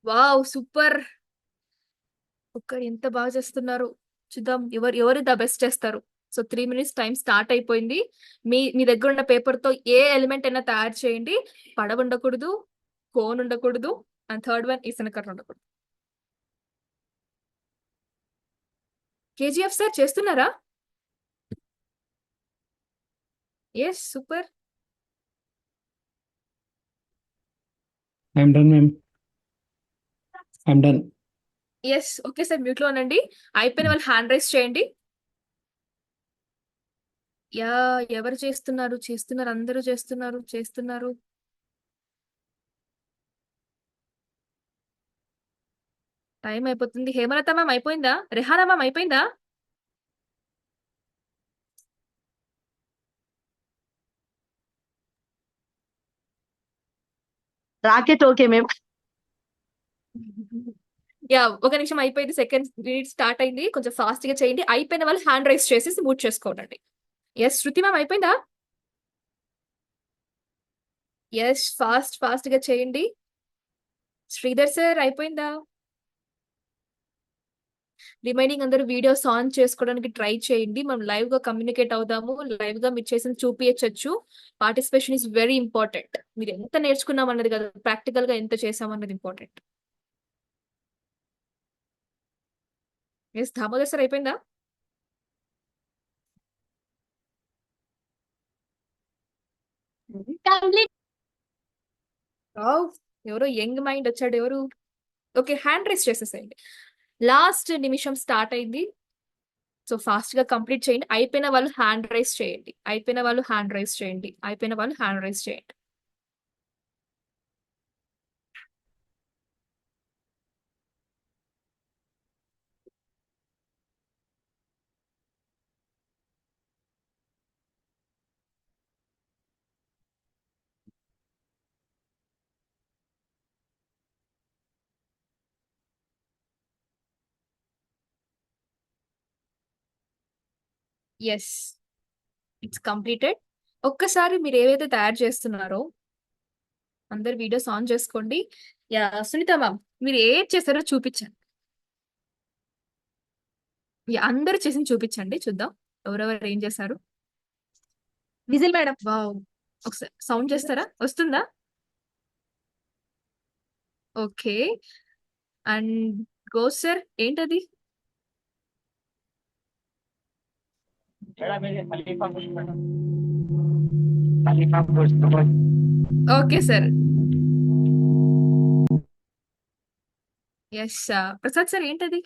Wow, super. ఎంత బాగా చేస్తున్నారు చూద్దాం, ఎవరు ద బెస్ట్ చేస్తారు. సో 3 minutes టైం స్టార్ట్ అయిపోయింది. మీ దగ్గర ఉన్న పేపర్ తో ఏ ఎలిమెంట్ అయినా తయారు చేయండి. పడవ ఉండకూడదు, కోన్ ఉండకూడదు, అండ్ థర్డ్ వన్ ఇసనకర్ర ఉండకూడదు. కేజీఎఫ్ సార్ చేస్తున్నారా? Yes, super. I'm done, ma'am. I'm done. Yes, okay sir, mute లో ఉండండి. అయిపోయిన వాళ్ళు హ్యాండ్ రైస్ చేయండి. యా, ఎవరు చేస్తున్నారు? అందరూ చేస్తున్నారు. టైం అయిపోతుంది. హేమలత మ్యామ్ అయిపోయిందా? రెహానా మ్యామ్ అయిపోయిందా? రాకెట్ ఓకే మేము. యా, ఒక నిమిషం అయిపోయింది. సెకండ్ మినిట్ స్టార్ట్ అయింది. కొంచెం ఫాస్ట్ గా చేయండి. అయిపోయిన వాళ్ళు హ్యాండ్ రైస్ చేసి మూట్ చేసుకోండి. ఎస్, శృతి మ్యామ్ అయిపోయిందా? ఎస్, ఫాస్ట్ గా చేయండి. శ్రీధర్ సార్ అయిపోయిందా? రిమైనింగ్ అందరూ వీడియోస్ ఆన్ చేసుకోవడానికి ట్రై చేయండి. మనం లైవ్ గా కమ్యూనికేట్ అవుదాము. లైవ్ గా మీరు చేసిన చూపించచ్చు. Participation is very important. మీరు ఎంత నేర్చుకున్నాం అన్నది కదా, ప్రాక్టికల్ గా ఎంత చేసామన్నది ఇంపార్టెంట్. ఎస్, దామోదర్ సార్ అయిపోయిందా? కంప్లీట్. ఎవరో యంగ్ మైండ్ వచ్చాడు. ఎవరు? ఓకే, హ్యాండ్ రైస్ చేసేసేయండి. లాస్ట్ నిమిషం స్టార్ట్ అయింది. సో ఫాస్ట్ గా కంప్లీట్ చేయండి. అయిపోయిన వాళ్ళు హ్యాండ్ రైస్ చేయండి. Yes, it's completed. ఒక్కసారి మీరు ఏవైతే తయారు చేస్తున్నారో అందరు వీడియోస్ ఆన్ చేసుకోండి. యా, సునీత మ్యామ్ మీరు ఏం చేశారో చూపించండి. యా, అందరూ చేసి చూపించండి, చూద్దాం ఎవరెవరు ఏం చేశారు. Whistle madam. వావ్, ఒకసారి సౌండ్ చేస్తారా? వస్తుందా? ఓకే, అండ్ గో సార్, ఏంటది? Okay sir. Yes, Prasad sir ఏంటది?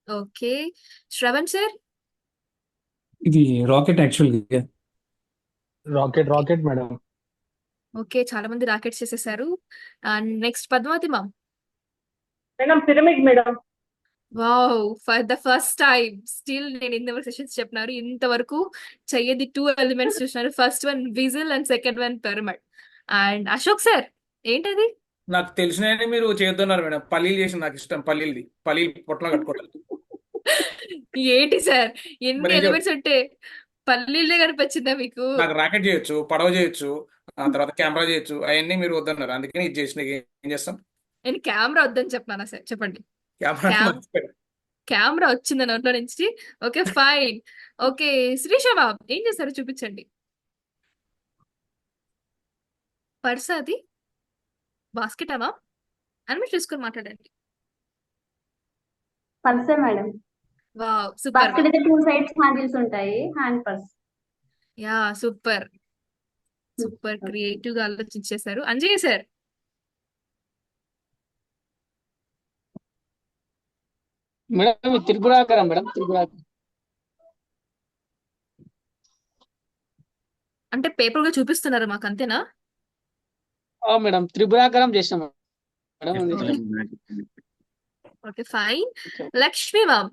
Okay, Shravan sir. ఇది రాకెట్ యాక్చువల్గా. Rocket madam. ఓకే, చాలా మంది రాకెట్స్ చేసేసారు. And next Padmavathi ma'am. Madam pyramid madam. Wow, for the first time still నేను ఇన్ని సెషన్స్ చెప్పినారు, ఇంతవరకు చెయ్యది 2 ఎలిమెంట్స్ చూసినారు. First one whistle and second one pyramid. And Ashok sir ఏంటది? నాకు తెలిసినవి మీరు చేస్తున్నారు మేడం. పల్లీలు చేసి నాకు ఇష్టం. పల్లీలు పొట్టలో కట్టుకోవటం. ఏంటి సార్ ఎన్ని మరి ఏం చేయాలి? ఎలిమెంట్స్ ఉంటే పల్లీలే కనిపించిందా మీకు? నాకు రాకెట్ చేయొచ్చు, పడవ చేయొచ్చు, ఆ తర్వాత కెమెరా చేయొచ్చు. అవన్నీ మీరు వద్దన్నారు, అందుకని ఇది చేసిన. ఏం చేస్తాం? నేను కెమెరా వద్దని చెప్పానా సార్? చెప్పండి. కెమెరా కెమెరా వచ్చింది నోట్లో నుంచి. Okay fine. Okay Srisha ma'am ఏం చేస్తారు చూపించండి. పర్స్ అది బాస్కెటా మ్యామ్? అన్ని చూసుకొని మాట్లాడండి. పర్సే మేడం. వావ్ సూపర్ బాస్కెట్ అయితే 2 సైడ్స్ హ్యాండిల్స్ ఉంటాయి. Hand purse. Yeah super super creative గా ఆలోచించేశారు. అంజయ్య సార్ మేడం త్రిపురాకారం మేడం, త్రిపురాకారం. అంటే పేపర్ గా చూపిస్తున్నారు మాకు, అంతేనా? మేడం త్రిపురాకారం చేసాం madam. Okay fine. Lakshmi ma'am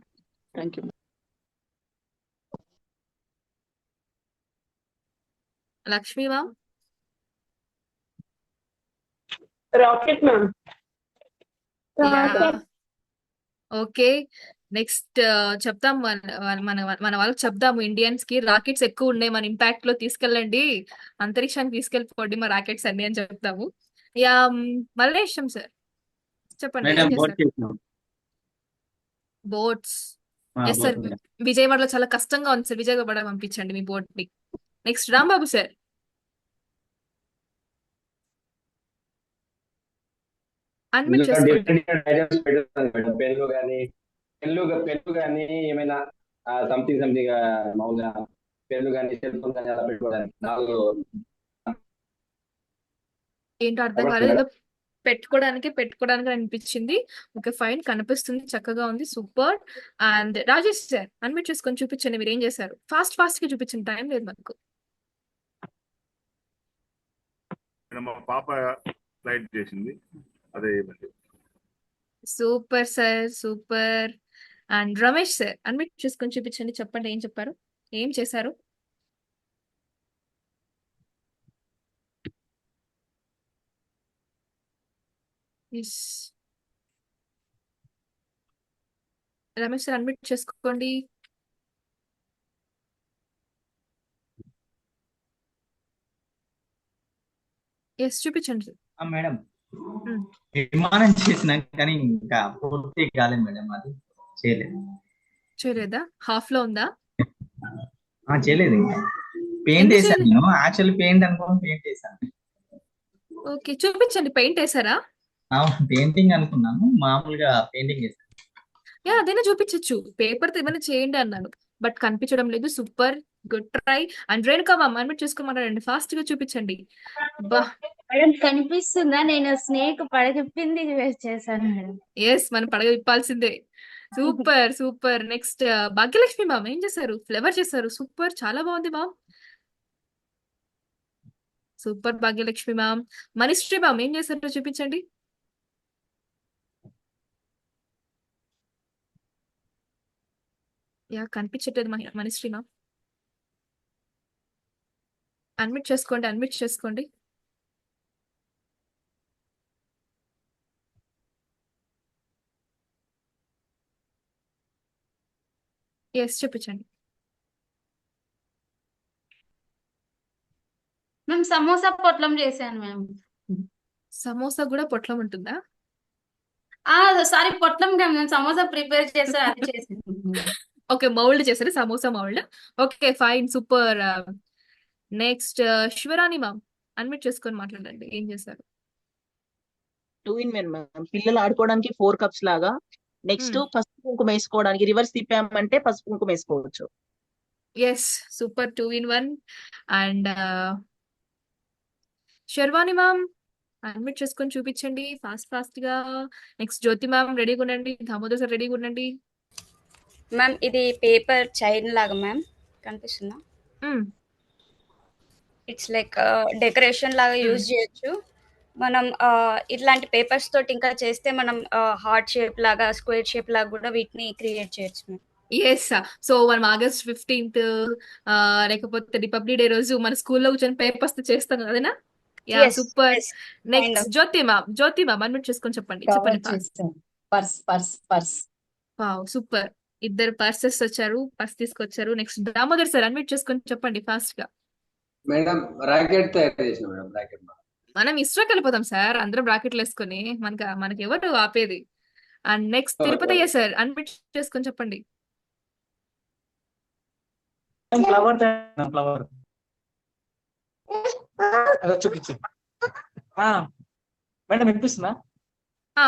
thank you. Lakshmi ma'am rocket ma'am. Okay next చెప్తాం మన వాళ్ళకి చెప్దాము, ఇండియన్స్ కి రాకెట్స్ ఎక్కువ ఉన్నాయి, మన ఇంపాక్ట్ లో తీసుకెళ్ళండి, అంతరిక్షానికి తీసుకెళ్ళిపోండి మా రాకెట్స్ అన్ని అని చెప్తాము. యా మల్లేశం సార్ చెప్పండి ఏం చేస్తారు? బోట్స్. ఎస్ సార్, విజయవాడలో చాలా కష్టంగా ఉంది సార్, విజయవాడ పంపించండి మీ బోట్ ని. Next Rambabu sir. అన్మిట్ చేసుకోండి. డిఫరెంట్ ఐటమ్స్ పెడతాను మేడం. పెన్ను కానీ ఏమైనా సంథింగ్ మామూలుగా పెన్ను కానీ సెల్ ఫోన్ కానీ అలా పెట్టుకోవడానికి 4 ఏంటో అర్థం కాలేదు, ఏదో పెట్టుకోవడానికి అనిపించింది. ఓకే ఫైన్, కనిపిస్తుంది, చక్కగా ఉంది, super. And Rajesh sir unmute చేసుకొని చూపించండి మీరు ఏం చేశారు. ఫాస్ట్ గా చూపించండి, టైం లేదు మనకు. మా పాప ఫ్లైట్ చేసింది అదే. Super sir super. And Ramesh sir unmute చేసుకొని చూపించండి, చెప్పండి ఏం చెప్పారు, ఏం చేశారు. రమేష్ సార్ అన్మిట్ చేసుకోండి. ఎస్ చూపించండి. మేడం విమానం చేసిన కానీ ఇంకా పూర్తి కాలేదు మేడం, అది చేయలేదా? హాఫ్ లో ఉందా? చేయలేదు ఇంకా. పెయింట్ వేసాను నేను, యాక్చువల్లీ పెయింట్ అనుకోని పెయింట్ వేసాను. ఓకే చూపించండి, పెయింట్ వేసారా? పెయింటింగ్ అనుకున్నాను, మామూలుగా పెయింటింగ్ వేసాను. యా అదైనా చూపించచ్చు, పేపర్ తో ఏమైనా చేయండి అన్నాను, బట్ కనిపించడం లేదు. Super, good try. And Renuka ma'am unmute చేసుకోమంటారండి, ఫాస్ట్ గా చూపించండి. బా మేడం కనిపిస్తుందా? నేను స్నేక్ పడగొప్పింది చేశాను మేడం. ఎస్ మనం పడగ విప్పాల్సిందే. Super super. Next Bhagyalakshmi ma'am ఏం చేశారు? ఫ్లేవర్ చేశారు, సూపర్, చాలా బాగుంది ma'am. Super Bhagyalakshmi ma'am. Manisree ma'am ఏం చేశారో చూపించండి. యా కనిపించట్లేదు మనిశ్రీ మ్యామ్. అన్మిట్ చేసుకోండి. ఎస్ చూపించండి. మేము సమోసా పొట్లం చేశాను మ్యామ్. సమోసా కూడా పొట్లం ఉంటుందా? సారీ పొట్లం కాదు మ్యామ్, సమోసా ప్రిపేర్ చేశాను అది చేశాను. ఓకే మౌల్డ్ చేశారు, samosa mould. Okay fine super. Next Sivarani ma'am unmute చేసుకొని మాట్లాడండి, ఏం చేశారు. 2 in 1 మ్యామ్. పిల్లలు ఆడుకోవడానికి 4 కప్స్ లాగా. నెక్స్ట్ పసుపు కుంకుమ వేసుకోవడానికి రివర్స్ తిప్పామంటే పసుపు కుంకుమ వేసుకోవచ్చు. Yes super, 2 in 1. And Sharvani ma'am unmute చేసుకొని చూపించండి ఫాస్ట్ గా. నెక్స్ట్ జ్యోతి మ్యామ్ రెడీగా ఉండండి, దామోదర్ సార్ రెడీగా ఉండండి. మ్యామ్ ఇది పేపర్ చైన్ లాగా మ్యామ్, కనిపిస్తుందా? ఇట్స్ లైక్ డెకరేషన్ లాగా యూజ్ చేయొచ్చు. మనం ఇట్లాంటి పేపర్స్ తోటి ఇంకా చేస్తే మనం హార్ట్ షేప్ లాగా స్క్వేర్ షేప్ లాగా కూడా వీటిని క్రియేట్ చేయొచ్చు మ్యామ్. ఎస్. సో మనం ఆగస్ట్ 15th లేకపోతే రిపబ్లిక్ డే రోజు మన స్కూల్లో కూర్చొని పేపర్స్ చేస్తాం కదనా? Yeah, yes super. Yes kind next of Jyothi ma'am unmute చేసుకొని చెప్పండి కవర్ ఫాస్ట్. చేస్తాం. Purse wow, super. ఇద్దరు పర్సెస్ వచ్చారు, పర్స్ తీసుకొచ్చారు. నెక్స్ట్ దామోదర్ సార్ అన్మ్యూట్ చేసుకొని చెప్పండి ఫాస్ట్ గా. మేడం రాకెట్ తయారు చేసిన మేడం రాకెట్. మనం ఇస్రోకి వెళ్ళిపోతాం సార్, అందరం బ్రాకెట్లు వేసుకొని. మనకి ఎవరు ఆపేది? And next Tirupathaiah sir unmute చేసుకొని చెప్పండి. ఫ్లవర్ ఫ్లవర్ చూపించు మేడం, వినిపిస్తుందా?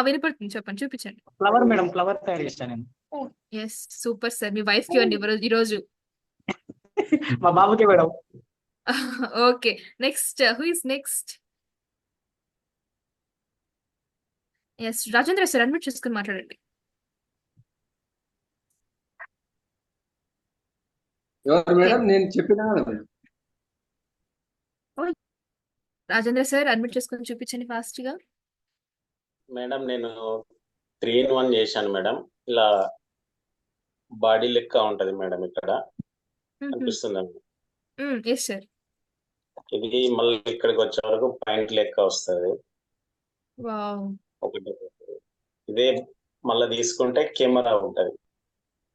వినపడుతుంది, చెప్పండి, చూపించండి. ఫ్లవర్ మేడం, ఫ్లవర్ తయారు చేస్తాను నేను. Yes, super sir. మీ వైఫ్ కి ఇవ్వండి ఈరోజు. మా బాబుకి madam. Okay, next who is next? Yes, Rajendra sir unmute చేసుకుని మాట్లాడండి. ఎవరు మేడం? నేను చెప్పినా కదా మేడం. రాజేంద్ర సార్ అన్మ్యూట్ చేసుకుని చూపించండి ఫాస్ట్ గా. మేడం నేను 3-in-1 చేశాను మేడం. ఇలా బాడీ లెక్క ఉంటది మేడం, ఇక్కడ కనిపిస్తుందండి. Yes sir. ఇది మళ్ళీ ఇక్కడికి వచ్చే వరకు పాయింట్ లెక్క వస్తుంది వావ్, ఒకటి. ఇదే మళ్ళీ తీసుకుంటే కెమెరా ఉంటది.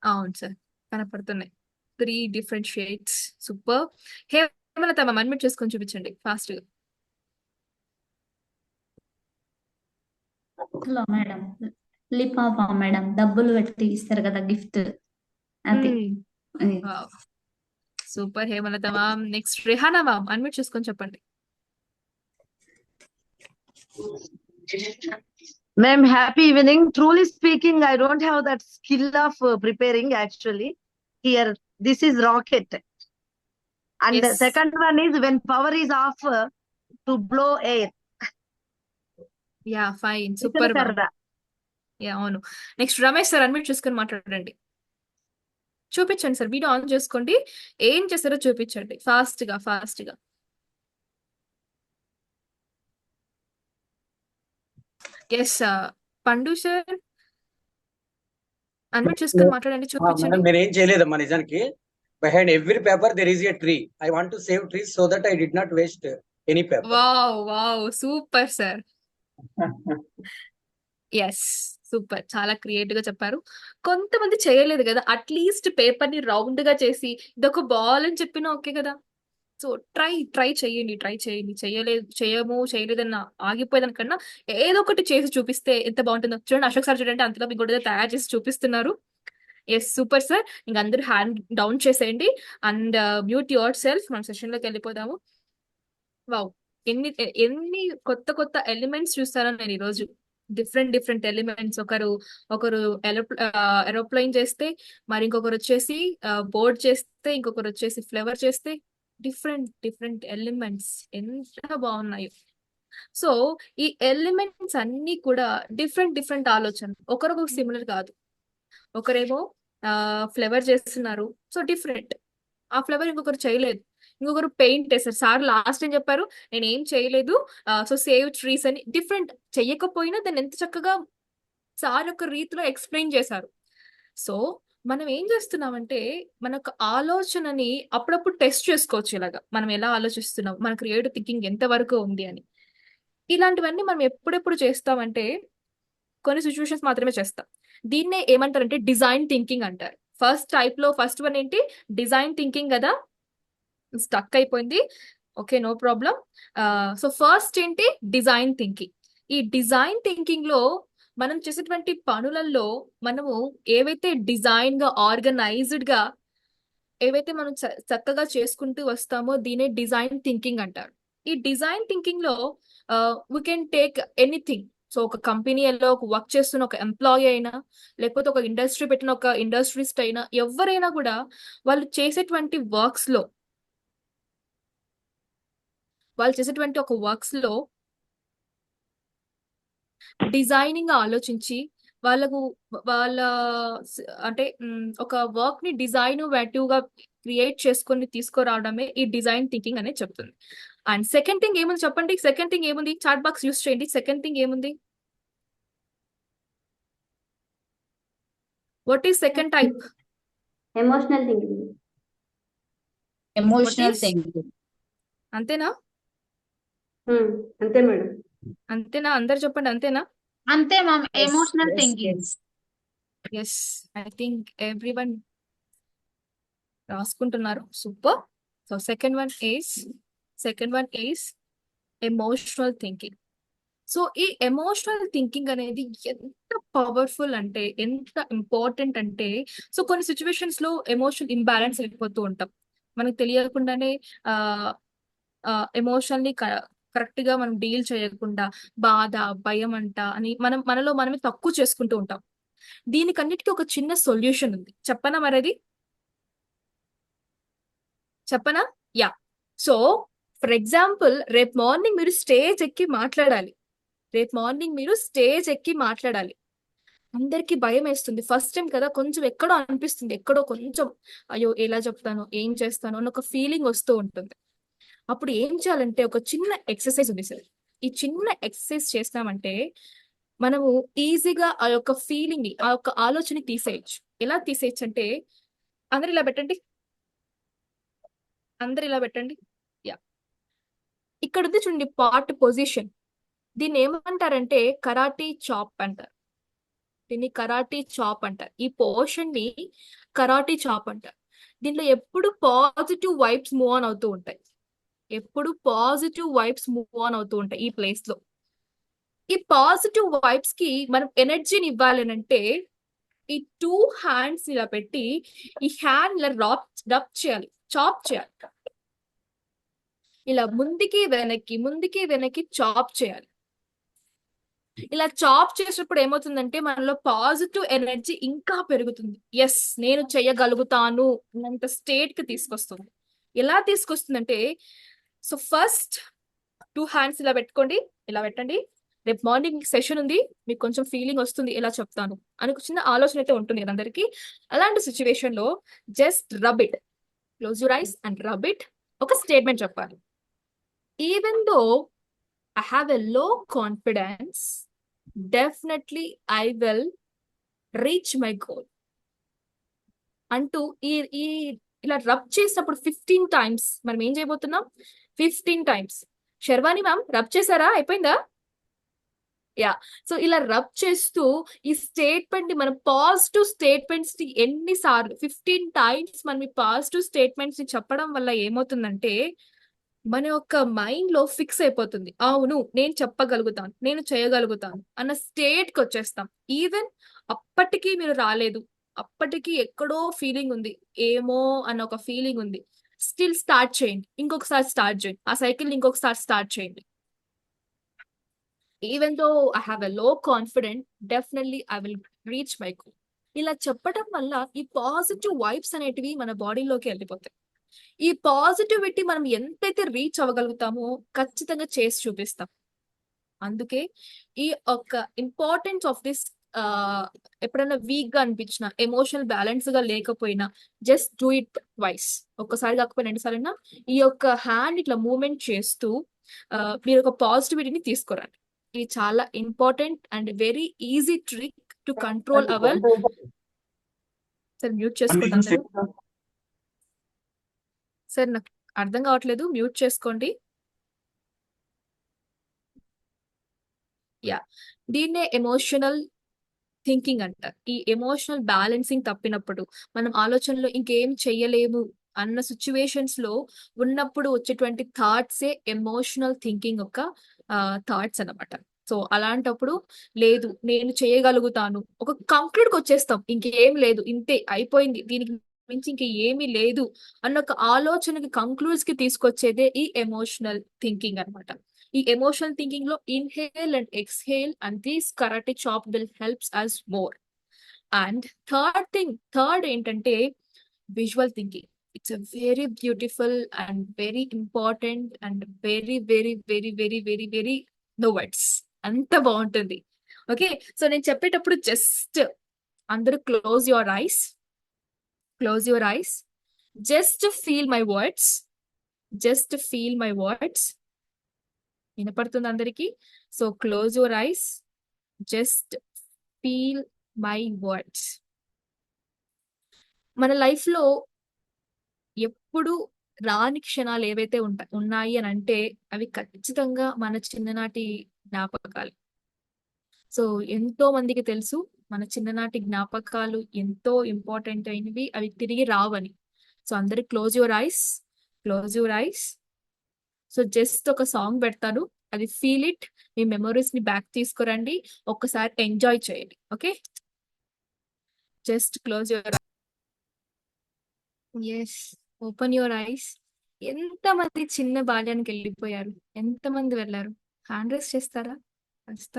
అవును సార్, కనపడుతున్నాయి 3 different shades. Super. Hemalatha ma'am unmute చేసుకొని చూపించండి ఫాస్ట్ గా. హలో మేడం, లిపాపా మేడం, డబ్బులు పెట్టి ఇస్తారు కదా గిఫ్ట్, అది. Super Hemalatha ma'am. Next Rihana ma'am unmute చేసుకొని చెప్పండి. Ma'am, happy evening. Truly speaking, I don't have that skill of preparing actually. Here, this is rocket. And the Yes. second one is when power is off, to blow air. Yeah, fine, super ma'am. Visalkarra. Yeah, అవును. Next Ramesh sir unmute చేసుకొని మాట్లాడండి. చూపించండి sir, video on చేసుకోండి, ఏం చేస్తారో చూపించండి fast గా. Yes, పండు సార్ అన్మ్యూట్ చేసుకొని మాట్లాడండి, చూపించండి. మేడం నేనేం చేయలేదమ్మా నిజానికి. behind every paper there is a tree. I want to save trees so that I did not waste any paper. Wow, super sir. Yes, super. చాలా క్రియేటివ్ గా చెప్పారు. కొంతమంది చేయలేదు కదా, అట్లీస్ట్ పేపర్ ని రౌండ్ గా చేసి ఇదొక బాల్ అని చెప్పినా ఓకే కదా. సో ట్రై చేయండి. చేయలేదన్న ఆగిపోయేదానికన్నా ఏదో ఒకటి చేసి చూపిస్తే ఎంత బాగుంటుందో. చూడండి, అశోక్ సార్ చూడండి, అంతలో మీకు కూడా తయారు చేసి చూపిస్తున్నారు. Yes, super sir. ఇంకా అందరూ హ్యాండ్ డౌన్ చేసేయండి అండ్ మ్యూట్ యువర్ సెల్ఫ్. మనం సెషన్ లోకి వెళ్ళిపోదాము. వావ్, ఎన్ని కొత్త ఎలిమెంట్స్ చూస్తారో నేను ఈరోజు. Different elements. ఒకరు ఏరోప్లేన్ చేస్తే, మరి ఇంకొకరు వచ్చేసి బోర్డ్ చేస్తే, ఇంకొకరు వచ్చేసి ఫ్లవర్ చేస్తే, డిఫరెంట్ ఎలిమెంట్స్ ఎంత బాగున్నాయో. సో ఈ ఎలిమెంట్స్ అన్ని కూడా డిఫరెంట్ ఆలోచన, ఒకరొకరు సిమిలర్ కాదు. ఒకరేమో ఫ్లవర్ చేస్తున్నారు, సో డిఫరెంట్. ఆ ఫ్లవర్ ఇంకొకరు చేయలేదు, ఇంకొకరు పెయింట్ వేస్తారు. సార్ లాస్ట్ ఏం చెప్పారు, నేను ఏం చేయలేదు, సో సేవ్ ట్రీస్ అని. డిఫరెంట్ చెయ్యకపోయినా దాన్ని ఎంత చక్కగా సార్ ఒక రీతిలో ఎక్స్ప్లెయిన్ చేశారు. సో మనం ఏం చేస్తున్నామంటే, మనకు ఆలోచనని అప్పుడప్పుడు టెస్ట్ చేసుకోవచ్చు. ఇలాగా మనం ఎలా ఆలోచిస్తున్నాం, మన క్రియేటివ్ థింకింగ్ ఎంత వరకు ఉంది అని. ఇలాంటివన్నీ మనం ఎప్పుడెప్పుడు చేస్తామంటే, కొన్ని సిచ్యువేషన్స్ మాత్రమే చేస్తాం. దీన్నే ఏమంటారంటే డిజైన్ థింకింగ్ అంటారు. ఫస్ట్ వన్ ఏంటి, డిజైన్ థింకింగ్ కదా. స్టక్ అయిపోయింది, okay, no problem. So first ఏంటి, డిజైన్ థింకింగ్. ఈ డిజైన్ థింకింగ్ లో మనం చేసేటువంటి పనులలో మనము ఏవైతే డిజైన్ గా, ఆర్గనైజ్డ్ గా ఏవైతే మనం చక్కగా చేసుకుంటూ వస్తామో దీనే డిజైన్ థింకింగ్ అంటారు. ఈ డిజైన్ థింకింగ్ లో we can take anything. So ఒక కంపెనీలో వర్క్ చేస్తున్న ఒక ఎంప్లాయీ అయినా, లేకపోతే ఒక ఇండస్ట్రీ పెట్టిన ఒక ఇండస్ట్రీస్ట్ అయినా, ఎవరైనా కూడా వాళ్ళు చేసేటువంటి వర్క్స్ లో డిజైనింగ్ ఆలోచించి వాళ్ళ అంటే ఒక వర్క్ ని డిజైన్ గా క్రియేట్ చేసుకొని తీసుకురావడమే ఈ డిజైన్ థింకింగ్ అనేది చెప్తుంది. అండ్ సెకండ్ థింగ్ ఏముంది చెప్పండి, సెకండ్ థింగ్ ఏముంది, చాట్ బాక్స్ యూస్ చేయండి. సెకండ్ థింగ్ ఏముంది, what is second type, emotional thinking. What emotional is, thinking. అంతేనా అంతే మేడం. అంతేనా, అందరు చెప్పండి అంతేనా. అంతే ma'am, yes emotional yes thinking. Yes. Yes, I think everyone రాసుకుంటున్నారు. Super. So second one is emotional thinking. So ఈ ఎమోషనల్ థింకింగ్ అనేది ఎంత పవర్ఫుల్ అంటే, ఎంత ఇంపార్టెంట్ అంటే, సో కొన్ని సిచ్యువేషన్స్ లో ఎమోషన్ ఇంబ్యాలెన్స్ అయిపోతూ ఉంటాం. మనకు తెలియకుండానే ఎమోషన్ ని కరెక్ట్ గా మనం డీల్ చేయకుండా బాధ, భయం అంట అని మనలో మనమే తక్కువ చేసుకుంటూ ఉంటాం. దీనికన్నిటికీ ఒక చిన్న సొల్యూషన్ ఉంది, చెప్పనా మరది, చెప్పనా? యా. సో ఫర్ ఎగ్జాంపుల్, రేపు మార్నింగ్ మీరు స్టేజ్ ఎక్కి మాట్లాడాలి. అందరికి భయం వేస్తుంది, ఫస్ట్ టైం కదా, కొంచెం ఎక్కడో అనిపిస్తుంది, ఎక్కడో కొంచెం అయ్యో ఎలా చెప్తాను, ఏం చేస్తాను అన్న ఒక ఫీలింగ్ వస్తూ ఉంటుంది. అప్పుడు ఏం చేయాలంటే ఒక చిన్న ఎక్సర్సైజ్ ఉంది సార్. ఈ చిన్న ఎక్సర్సైజ్ చేస్తామంటే మనము ఈజీగా ఆ యొక్క ఫీలింగ్ ని, ఆ యొక్క ఆలోచన తీసేయచ్చు. ఎలా తీసేయచ్చు అంటే, అందరు ఇలా పెట్టండి. యా, ఇక్కడ ఉంది చూడండి పార్ట్ పొజిషన్. దీన్ని ఏమంటారంటే కరాటీ చాప్ అంటారు. ఈ పోర్షన్ ని కరాటీ చాప్ అంటారు. దీంట్లో ఎప్పుడు పాజిటివ్ వైబ్స్ మూవ్ ఆన్ అవుతూ ఉంటాయి. ఈ ప్లేస్ లో ఈ పాజిటివ్ వైబ్స్ కి మనం ఎనర్జీని ఇవ్వాలి అంటే ఈ 2 హ్యాండ్స్ ఇలా పెట్టి ఈ హ్యాండ్ ఇలా రబ్ చేయాలి, చాప్ చేయాలి. ఇలా ముందుకి వెనక్కి చాప్ చేయాలి. ఇలా చాప్ చేసినప్పుడు ఏమవుతుందంటే మనలో పాజిటివ్ ఎనర్జీ ఇంకా పెరుగుతుంది. ఎస్, నేను చేయగలుగుతాను అన్నంత స్టేట్ కి తీసుకొస్తుంది. ఎలా తీసుకొస్తుందంటే, సో ఫస్ట్ 2 హ్యాండ్స్ ఇలా పెట్టండి. రేపు మార్నింగ్ సెషన్ ఉంది, మీకు కొంచెం ఫీలింగ్ వస్తుంది, ఎలా చెప్తాను అని ఒక చిన్న ఆలోచన అయితే ఉంటుంది అందరికి. అలాంటి సిచ్యువేషన్ లో just rub it, close your ice and rub it. ఒక స్టేట్మెంట్ చెప్పాలి, even though I have a low confidence, definitely I will reach my goal. అంటూ ఈ ఇలా రబ్ చేసినప్పుడు 15 టైమ్స్ మనం ఏం చేయబోతున్నాం, 15 టైమ్స్. శర్వాణి మ్యామ్ రబ్ చేశారా, అయిపోయిందా? యా. సో ఇలా రబ్ చేస్తూ ఈ స్టేట్మెంట్ ని, మన పాజిటివ్ స్టేట్మెంట్స్ ని ఎన్నిసార్లు 15 టైమ్స్ మనం ఈ పాజిటివ్ స్టేట్మెంట్స్ ని చెప్పడం వల్ల ఏమవుతుందంటే మన యొక్క మైండ్ లో ఫిక్స్ అయిపోతుంది. అవును, నేను చెప్పగలుగుతాను, నేను చేయగలుగుతాను అన్న స్టేట్ కి వచ్చేస్తాం. ఈవెన్ అప్పటికీ మీరు రాలేదు, అప్పటికి ఎక్కడో ఫీలింగ్ ఉంది, ఏమో అన్న ఒక ఫీలింగ్ ఉంది, స్టిల్ స్టార్ట్ చేయండి, ఇంకొకసారి స్టార్ట్ చేయండి, ఆ సైకిల్ ఇంకొకసారి స్టార్ట్ చేయండి. Even though I have a low confident, definitely I will reach my goal. ఇలా చెప్పడం వల్ల ఈ పాజిటివ్ వైబ్స్ అనేటివి మన బాడీలోకి వెళ్ళిపోతాయి. ఈ పాజిటివిటీ మనం ఎంతైతే రీచ్ అవ్వగలుగుతామో ఖచ్చితంగా చేసి చూపిస్తాం. అందుకే ఈ ఒక ఇంపార్టెన్స్ ఆఫ్ దిస్, ఎప్పుడైనా వీక్ గా అనిపించినా, ఎమోషనల్ బ్యాలెన్స్ గా లేకపోయినా, జస్ట్ డూ ఇట్ ట్వైస్, ఒక్కసారి కాకపోయినా 2 సార్లు ఈ యొక్క హ్యాండ్ ఇట్లా మూవ్మెంట్ చేస్తూ మీరు ఒక పాజిటివిటీని తీసుకురండి. ఇది చాలా important and very easy trick to control our. Sir mute చేసుకుంటాం సార్, నాకు అర్థం కావట్లేదు, మ్యూట్ చేసుకోండి. యా, దీన్నే ఎమోషనల్ థింకింగ్ అంటారు. ఈ ఎమోషనల్ బ్యాలెన్సింగ్ తప్పినప్పుడు, మనం ఆలోచనలో ఇంకేం చెయ్యలేము అన్న సిచ్యువేషన్స్ లో ఉన్నప్పుడు వచ్చేటువంటి థాట్సే ఎమోషనల్ థింకింగ్ యొక్క థాట్స్ అన్నమాట. సో అలాంటప్పుడు లేదు, నేను చేయగలుగుతాను, ఒక కంక్లూడ్కి వచ్చేస్తాం, ఇంకేం లేదు, ఇంతే అయిపోయింది, దీనికి మించి ఇంక ఏమీ లేదు అన్న ఒక ఆలోచనకి, కంక్లూడ్స్ కి తీసుకొచ్చేదే ఈ ఎమోషనల్ థింకింగ్ అన్నమాట. ఈ ఎమోషనల్ థింకింగ్ లో inhale and exhale and this karate chop will helps us more. And third ఏంటంటే visual thinking. It's a very beautiful and very important and very very very very very very no words, అంత బాగుంటుంది. Okay, so నేను చెప్పేటప్పుడు just అందరూ close your eyes, just feel my words. Just feel my words. వినపడుతుంది అందరికీ? So close your eyes, just feel my words. మన లైఫ్లో ఎప్పుడు రాని క్షణాలు ఏవైతే ఉన్నాయి అని అంటే అవి ఖచ్చితంగా మన చిన్ననాటి జ్ఞాపకాలు. సో ఎంతో మందికి తెలుసు మన చిన్ననాటి జ్ఞాపకాలు ఎంతో ఇంపార్టెంట్ అయినవి, అవి తిరిగి రావని. సో అందరు close your eyes, close your eyes. So just ఒక సాంగ్ పెడతాను, అది ఫీల్ ఇట్. మీ మెమరీస్ ని బ్యాక్ తీసుకురండి, ఒక్కసారి ఎంజాయ్ చేయండి. Okay, just close your eyes, open your eyes. ఎంతమంది చిన్న బాల్యానికి వెళ్ళిపోయారు? ఎంతమంది వెళ్ళారు? హ్యాండ్ రైస్ చేస్తారా కాస్త?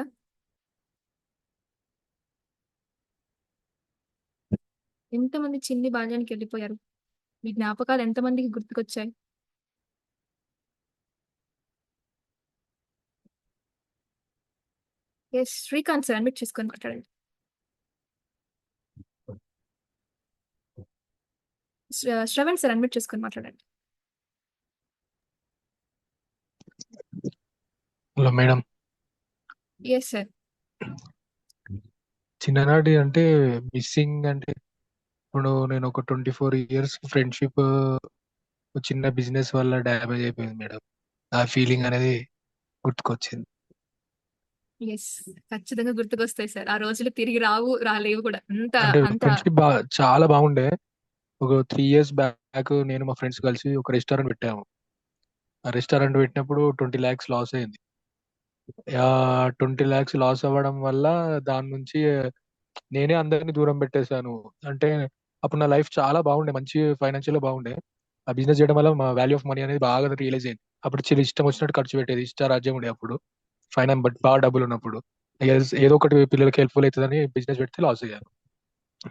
ఎంతమంది చిన్ని బాల్యానికి వెళ్ళిపోయారు? మీ జ్ఞాపకాలు ఎంతమందికి గుర్తుకొచ్చాయి? ఎస్, శ్రీకాంత్ సార్ అడ్మిట్ చేసుకొని మాట్లాడండి. శ్రవణ్ సార్ అడ్మిట్ చేసుకొని మాట్లాడండి. Hello madam, yes sir. చిన్ననాటి అంటే మిస్సింగ్ అంటే ఇప్పుడు నేను ఒక 24 years ఫ్రెండ్షిప్ చిన్న బిజినెస్ వల్ల డ్యామేజ్ అయిపోయింది మేడం. ఆ ఫీలింగ్ అనేది గుర్తుకొచ్చింది. ఎస్, ఖచ్చితంగా గుర్తుకొస్తాయి సార్. ఆ రోజులు తిరిగి రాలేవు కూడా. అంత అంటే అంత ఫ్రెండ్షిప్ చాలా బాగుండే. ఒక 3 years బ్యాక్ నేను మా ఫ్రెండ్స్ కలిసి ఒక రెస్టారెంట్ పెట్టాము. ఆ రెస్టారెంట్ పెట్టినప్పుడు 20 lakhs లాస్ అయింది. 20 lakhs లాస్ అవ్వడం వల్ల దాని నుంచి నేనే అందరిని దూరం పెట్టేశాను. అంటే అప్పుడు నా లైఫ్ చాలా బాగుండే, మంచి ఫైనాన్షియల్ బాగుండే. ఆ బిజినెస్ చేయడం వల్ల మా వాల్యూ ఆఫ్ మనీ అనేది బాగా రియలైజ్ అయింది. అప్పుడు చిన్న ఇష్టం వచ్చినట్టు ఖర్చు పెట్టేది, ఇష్టారాజ్యం ఉండే అప్పుడు ఫైనాన్స్, బట్ బాగా డబ్బులు ఉన్నప్పుడు ఏదో ఒకటి పిల్లలకి హెల్ప్ఫుల్ అవుతుందని బిజినెస్ పెడితే లాస్ అయ్యాను.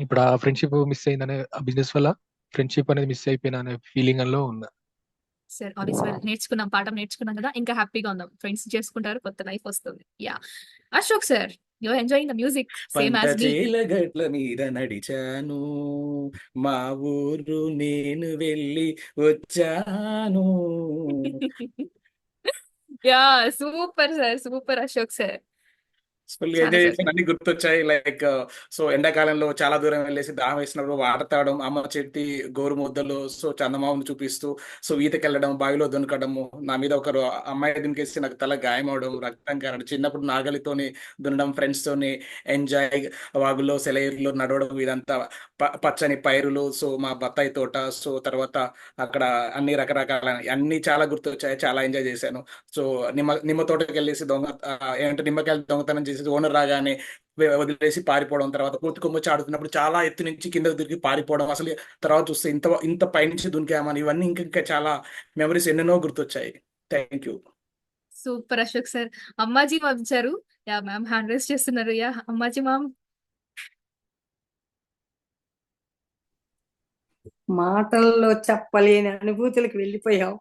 ఇప్పుడు ఆ ఫ్రెండ్షిప్ మిస్ అయిందనే, ఆ బిజినెస్ వల్ల ఫ్రెండ్షిప్ అనేది మిస్ అయిపోయిన అనే ఫీలింగ్ లో ఉన్నా. Sir all is well. నేర్చుకున్నాం, పాఠం నేర్చుకున్నాం కదా, ఇంకా హ్యాపీగా ఉందాం. ఫ్రెండ్స్ చేసుకుంటారు, కొత్త లైఫ్ వస్తుంది. Yeah, Ashok sir, you are enjoying the music same పంట యాజ్ మీ. చేల గట్ల మీద నడిచాను, మా ఊరు నేను వెళ్ళి వచ్చాను. Yeah, super sir, super Ashok sir. Full చాలా ఎంజాయ్ సార్. చేసాను, అన్ని గుర్తొచ్చాయి. లైక్ సో ఎండాకాలంలో చాలా దూరం వెళ్ళేసి దాహం వేసినప్పుడు వాటర్ తాగడం, అమ్మ చెట్టి గోరు ముద్దలు, సో చందమామను చూపిస్తూ సో ఈతకెళ్ళడం, బావిలో దునకడము, నా మీద ఒకరు అమ్మాయి దునికేసి నాకు తల గాయం అవడం, రక్తం కారడం. చిన్నప్పుడు నాగలితోని దున్నడం, ఫ్రెండ్స్ తోని ఎంజాయ్, వాగులో సెలయేరులో నడవడం, ఇదంతా పచ్చని పైరులు, సో మా బత్తాయి తోట, సో తర్వాత అక్కడ అన్ని రకరకాల అన్ని చాలా గుర్తొచ్చాయి. చాలా ఎంజాయ్ చేశాను. సో నిమ్మ తోటకి వెళ్ళేసి ఏంటంటే నిమ్మకాయలు దొంగతనం చేసి ఓనర్ రాగానే వదిలేసి పారిపోవడం, తర్వాత పూర్తి కొమ్మొచ్చి ఆడుతున్నప్పుడు చాలా ఎత్తు నుంచి కిందకు తిరిగి పారిపోవడం, అసలు తర్వాత చూస్తే ఇంత ఇంత పైనుంచి దునికామని, ఇవన్నీ ఇంకా చాలా మెమరీస్ ఎన్నెన్నో గుర్తొచ్చాయి. Thank you. Super Ashok sir. Ammaji పంపించారు. యా మ్యామ్, హ్యాండ్ రైస్ చేస్తున్నారు. Yeah Ammaji ma'am. మాటల్లో చెప్పలేని అనుభూతులకు వెళ్ళిపోయాం.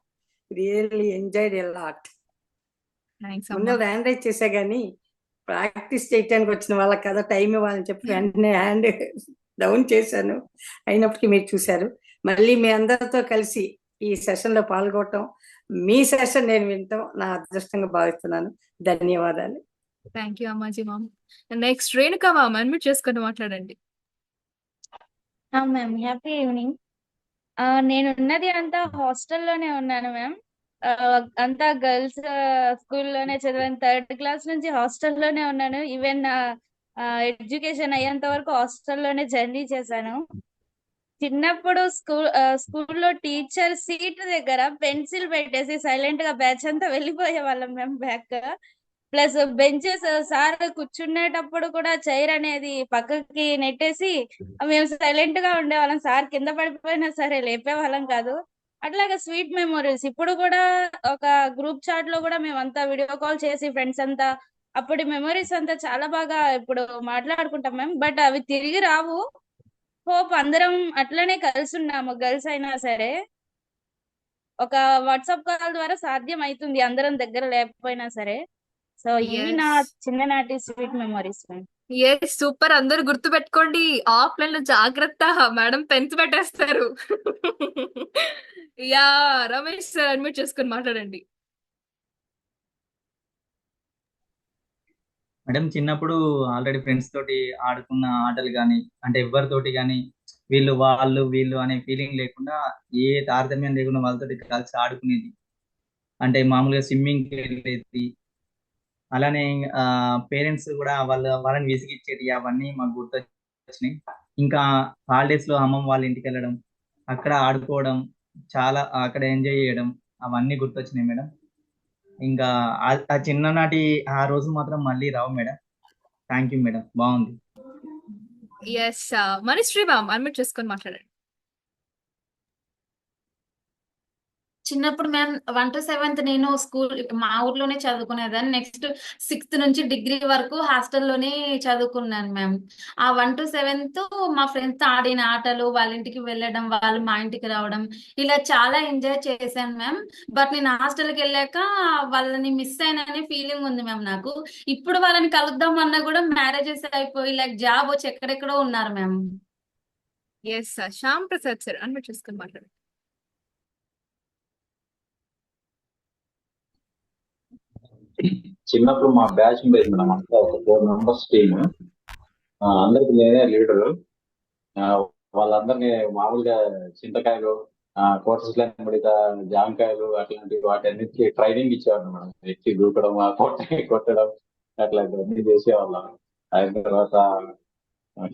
Really enjoyed a lot. Thanks ముందు అమ్మా. హ్యాండ్ రైజ్ చేసా కానీ ప్రాక్టీస్ చేయడానికి వచ్చిన వాళ్ళకి కదా టైం ఇవ్వాలని చెప్పి వెంటనే హ్యాండ్ డౌన్ చేశాను. అయినప్పటికీ మీరు చూశారు. మళ్ళీ మీ అందరితో కలిసి ఈ సెషన్ లో పాల్గొనటం, మీ సెషన్ నేను వినటం నా అదృష్టంగా భావిస్తున్నాను. ధన్యవాదాలు. Thank you Ammaji ma'am. Next Renuka ma'am, admit చేసుకొని మాట్లాడండి. Ma'am, happy evening. నేను ఉన్నది అంతా హాస్టల్లోనే ఉన్నాను మ్యామ్. అంతా గర్ల్స్ స్కూల్లోనే చదివాను. 3rd class నుంచి హాస్టల్లోనే ఉన్నాను. ఈవెన్ నా ఎడ్యుకేషన్ అయ్యేంత వరకు హాస్టల్లోనే జర్నీ చేశాను. చిన్నప్పుడు స్కూల్లో టీచర్ సీట్ దగ్గర పెన్సిల్ పెట్టేసి సైలెంట్ గా బ్యాచ్ అంతా వెళ్ళిపోయే వాళ్ళం మేము బ్యాక్. ప్లస్ బెంచెస్ సార్ కూర్చునేటప్పుడు కూడా చైర్ అనేది పక్కకి నెట్టేసి మేము సైలెంట్ గా ఉండేవాళ్ళం. సార్ కింద పడిపోయినా సరే లేపేవాళ్ళం కాదు. అట్లాగా స్వీట్ మెమోరీస్. ఇప్పుడు కూడా ఒక గ్రూప్ చాట్ లో కూడా మేమంతా వీడియో కాల్ చేసి ఫ్రెండ్స్ అంతా అప్పటి మెమరీస్ అంతా చాలా బాగా ఇప్పుడు మాట్లాడుకుంటాం మేము. బట్ అవి తిరిగి రావు. హోప్ అందరం అట్లనే కలిసి ఉన్నాము, గర్ల్స్ అయినా సరే. ఒక వాట్సాప్ కాల్ ద్వారా సాధ్యం అవుతుంది అందరం దగ్గర లేకపోయినా సరే. సో ఇవి నా ఎస్ చిన్ననాటి sweet memories ma'am. Yes, super. అందరు గుర్తు పెట్టుకోండి, ఆఫ్లైన్ లో జాగ్రత్త, మేడం పెన్స్ పెట్టేస్తారు. యా రమేష్ సార్ అడ్మిట్ చేసుకొని మాట్లాడండి. మేడం చిన్నప్పుడు ఆల్రెడీ ఫ్రెండ్స్ తోటి ఆడుకున్న ఆటలు కానీ అంటే ఎవరితోటి కానీ వీళ్ళు వాళ్ళు వీళ్ళు అనే ఫీలింగ్ లేకుండా ఏ తారతమ్యం లేకుండా వాళ్ళతోటి కలిసి ఆడుకునేది. అంటే మామూలుగా స్విమ్మింగ్కి వెళ్ళేది. అలానే పేరెంట్స్ కూడా వాళ్ళని విసిగిచ్చేది. అవన్నీ మాకు గుర్తొచ్చినాయి. ఇంకా హాలిడేస్ లో అమ్మమ్మ వాళ్ళ ఇంటికి వెళ్ళడం, అక్కడ ఆడుకోవడం, చాలా అక్కడ ఎంజాయ్ చేయడం, అవన్నీ గుర్తొచ్చినాయి మేడం. ఇంకా ఆ చిన్ననాటి ఆ రోజు మాత్రం మళ్ళీ రావు మేడం. థ్యాంక్ యూ మేడం, బాగుంది. ఎస్ మనీశ్రీ మ్యామ్ అడ్మిట్ చేసుకొని మాట్లాడండి. చిన్నప్పుడు మ్యామ్ 1 to 7th నేను స్కూల్ మా ఊర్లోనే చదువుకునేదాన్ని. నెక్స్ట్ 6th నుంచి డిగ్రీ వరకు హాస్టల్లోనే చదువుకున్నాను మ్యామ్. ఆ 1 to 7th మా ఫ్రెండ్స్ ఆడిన ఆటలు, వాళ్ళ ఇంటికి వెళ్ళడం, వాళ్ళు మా ఇంటికి రావడం, ఇలా చాలా ఎంజాయ్ చేశాను మ్యామ్. బట్ నేను హాస్టల్కి వెళ్ళాక వాళ్ళని మిస్ అయిననే ఫీలింగ్ ఉంది మ్యామ్ నాకు. ఇప్పుడు వాళ్ళని కలుద్దాం అన్నా కూడా మ్యారేజెస్ అయిపోయి లైక్ జాబ్ వచ్చి ఎక్కడెక్కడో ఉన్నారు ma'am. Yes Shyam Prasad sir admit చేసుకొని మాట్లాడండి. చిన్నప్పుడు మా బ్యాచ్ ఉండేది మేడం, అంతా ఒక 4 members టీమ్. అందరికి నేనే లీడరు. వాళ్ళందరినీ మామూలుగా చింతకాయలు, కోటర్స్ మిగతా జామకాయలు అట్లాంటి వాటన్నిటికీ ట్రైనింగ్ ఇచ్చేవాళ్ళు మేడం. ఎక్కి దూకడం, కొట్టడం అట్లాంటివన్నీ చేసేవాళ్ళం. అయిన తర్వాత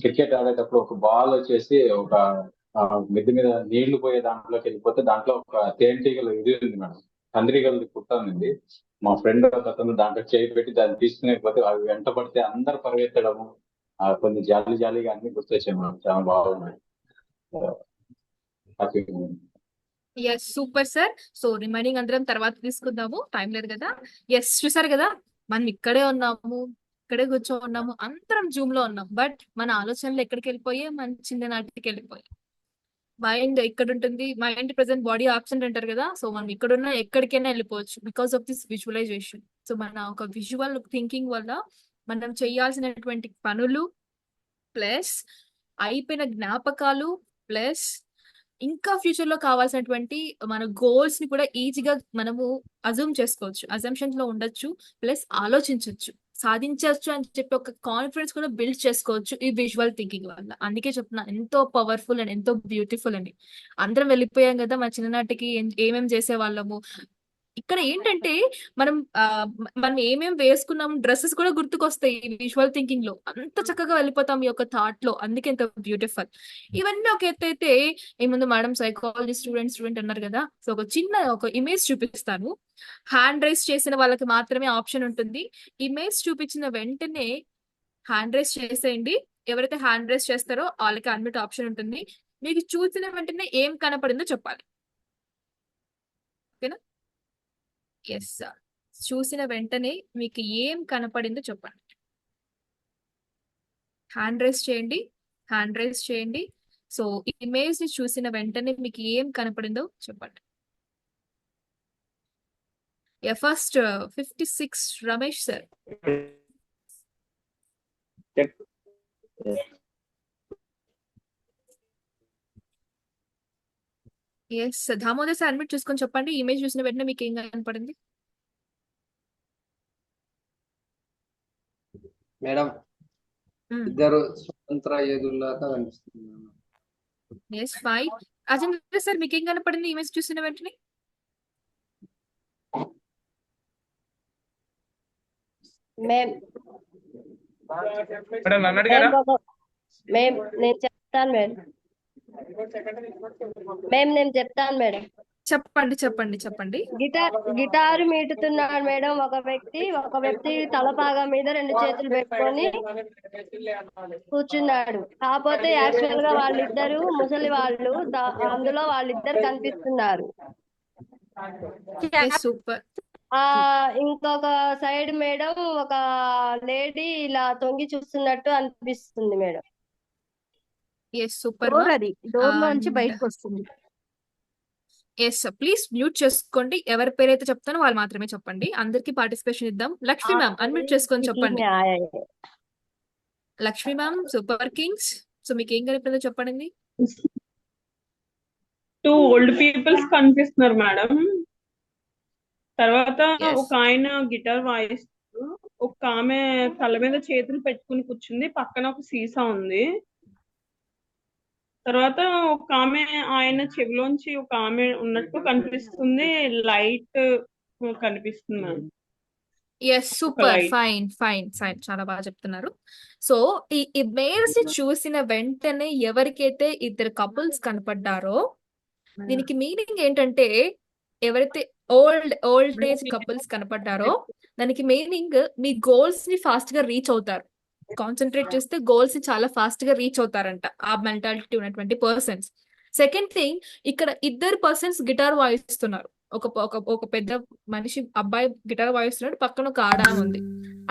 క్రికెట్ ఆడేటప్పుడు ఒక బాల్ వచ్చేసి ఒక మిద్ది మీద నీళ్లు పోయే దాంట్లోకి వెళ్ళిపోతే దాంట్లో ఒక తేనెటీగలు ఇది ఉంది మేడం, కందిరీగలది పుట్ట ఉంది. మా ఫ్రెండ్ అతను దాంట్లో చేయి పెట్టి దాన్ని తీసుకునేకపోతే అవి వెంట పడితే అందరు పరిగెత్తడము, కొన్ని జాలీగా అన్ని గుర్తొచ్చాయి మేడం. చాలా బాగున్నాయి. Happy. Yes super sir. So remaining అందరం తర్వాత తీసుకుందాము, టైం లేదు కదా. ఎస్ చూసారు కదా, మనం ఇక్కడే ఉన్నాము, ఇక్కడే కూర్చో ఉన్నాము, అందరం జూమ్ లో ఉన్నాం. బట్ మన ఆలోచనలు ఎక్కడికి వెళ్ళిపోయాయి, మన చిన్ననాటికి వెళ్ళిపోయాయి. మైండ్ ఇక్కడ ఉంటుంది, మైండ్ ప్రెసెంట్, బాడీ ఆబ్సెంట్ అంటారు కదా. సో మనం ఇక్కడున్న ఎక్కడికైనా వెళ్ళిపోవచ్చు because of this visualization. So మన ఒక విజువల్ థింకింగ్ వల్ల మనం చేయాల్సినటువంటి పనులు ప్లస్ అయిపోయిన జ్ఞాపకాలు ప్లస్ ఇంకా ఫ్యూచర్ లో కావాల్సినటువంటి మన గోల్స్ ని కూడా ఈజీగా మనము అజూమ్ చేసుకోవచ్చు, అజంప్షన్స్ లో ఉండొచ్చు, ప్లస్ ఆలోచించవచ్చు, సాధించవచ్చు అని చెప్పి ఒక కాన్ఫిడెన్స్ కూడా బిల్డ్ చేసుకోవచ్చు ఈ విజువల్ థింకింగ్ వల్ల. అందుకే చెప్తున్నా ఎంతో పవర్ఫుల్ అండ్ ఎంతో బ్యూటిఫుల్ అని. అందరం వెళ్ళిపోయాం కదా మన చిన్ననాటికి, ఏమేం చేసే వాళ్ళము. ఇక్కడ ఏంటంటే మనం ఏమేం వేసుకున్నాం, డ్రెస్సెస్ కూడా గుర్తుకొస్తాయి ఈ విజువల్ థింకింగ్ లో. అంత చక్కగా వెళ్ళిపోతాం ఈ యొక్క థాట్ లో, అందుకే ఎంత బ్యూటిఫుల్. ఇవన్నీ ఒక ఎత్తు అయితే, ఈ ముందు మేడం సైకాలజీ స్టూడెంట్ అన్నారు కదా. సో ఒక ఇమేజ్ చూపిస్తాను. హ్యాండ్ రైస్ చేసిన వాళ్ళకి మాత్రమే ఆప్షన్ ఉంటుంది. ఇమేజ్ చూపించిన వెంటనే హ్యాండ్ రైస్ చేసేయండి. ఎవరైతే హ్యాండ్ రైస్ చేస్తారో వాళ్ళకి అన్మిట్ ఆప్షన్ ఉంటుంది. మీకు చూసిన వెంటనే ఏం కనపడిందో చెప్పాలి, ఓకేనా? ఎస్ సార్, చూసిన వెంటనే మీకు ఏం కనపడిందో చెప్పండి. హ్యాండ్ రైస్ చేయండి, హ్యాండ్ రైస్ చేయండి. సో ఇమేజ్ ని చూసిన వెంటనే మీకు ఏం కనపడిందో చెప్పండి. First 56 Ramesh sir. Yes Damodar sir admit చూసుకొని చెప్పండి, ఇమేజ్ చూసిన వెంటనే మీకు ఏం కనపడింది. మేడం ఇద్దరు స్వతంత్ర యోధుల్లాగా కనిపిస్తుంది. Yes fine. అజేంద్ర సార్ మీకు ఏం కనపడింది ఇమేజ్ చూసిన వెంటనే? నేను చెప్తాను మేడం. చెప్పండి. గిటారు మీటుతున్నాడు మేడం ఒక వ్యక్తి తలపాగా మీద 2 చేతులు పెట్టుకొని కూర్చున్నాడు. కాకపోతే యాక్చువల్ గా వాళ్ళిద్దరు ముసలి వాళ్ళు, అందులో వాళ్ళిద్దరు కనిపిస్తున్నారు. సూపర్. ఇంకొక సైడ్ మేడం ఒక లేడీ ఇలా తొంగి చూస్తున్నట్టు అనిపిస్తుంది మేడం. సూపర్. డోర్ నుంచి బయటకు వస్తుంది. ఎస్ ప్లీజ్ మ్యూట్ చేసుకోండి. ఎవరి పేరైతే చెప్తానో వాళ్ళు మాత్రమే చెప్పండి. అందరికి పార్టిసిపేషన్ ఇద్దాం. లక్ష్మీ మ్యామ్ అన్మ్యూట్ చేసుకొని చెప్పండి. Lakshmi ma'am super Kings. So మీకు ఏం కనిపిందో చెప్పండి. టూ ఓల్డ్ పీపుల్స్ కనిపిస్తున్నారు మేడం. తర్వాత ఎస్ ఒక ఆయన గిటార్ వాయిస్తూ, ఒక ఆమె తల మీద చేతులు పెట్టుకుని కూర్చుంది, పక్కన ఒక సీసా ఉంది. తర్వాత ఒక ఆమె ఆయన చెవిలోంచి ఒక ఆమె ఉన్నట్టు కనిపిస్తుంది, లైట్ కనిపిస్తుంది మేడం. ఎస్ ఒక super light. Fine fine fine చాలా బాగా చెప్తున్నారు. సో ఈ ఇమేజ్ ని చూసిన వెంటనే ఎవరికైతే ఇద్దరు కపుల్స్ కనపడ్డారో దీనికి మీనింగ్ ఏంటంటే ఎవరైతే ఓల్డ్ ఏజ్ కపుల్స్ కనపడ్డారో దానికి మీనింగ్ మీ గోల్స్ ని ఫాస్ట్ గా రీచ్ అవుతారు. కాన్సన్ట్రేట్ చేస్తే గోల్స్ ని చాలా ఫాస్ట్ గా రీచ్ అవుతారంట ఆ మెంటాలిటీ ఉన్నటువంటి పర్సన్స్. సెకండ్ థింగ్, ఇక్కడ ఇద్దరు పర్సన్స్ గిటార్ వాయిస్తున్నారు. ఒక పెద్ద మనిషి అబ్బాయి గిటార్ వాయిస్తున్నాడు, పక్కన ఒక ఆడ ఉంది.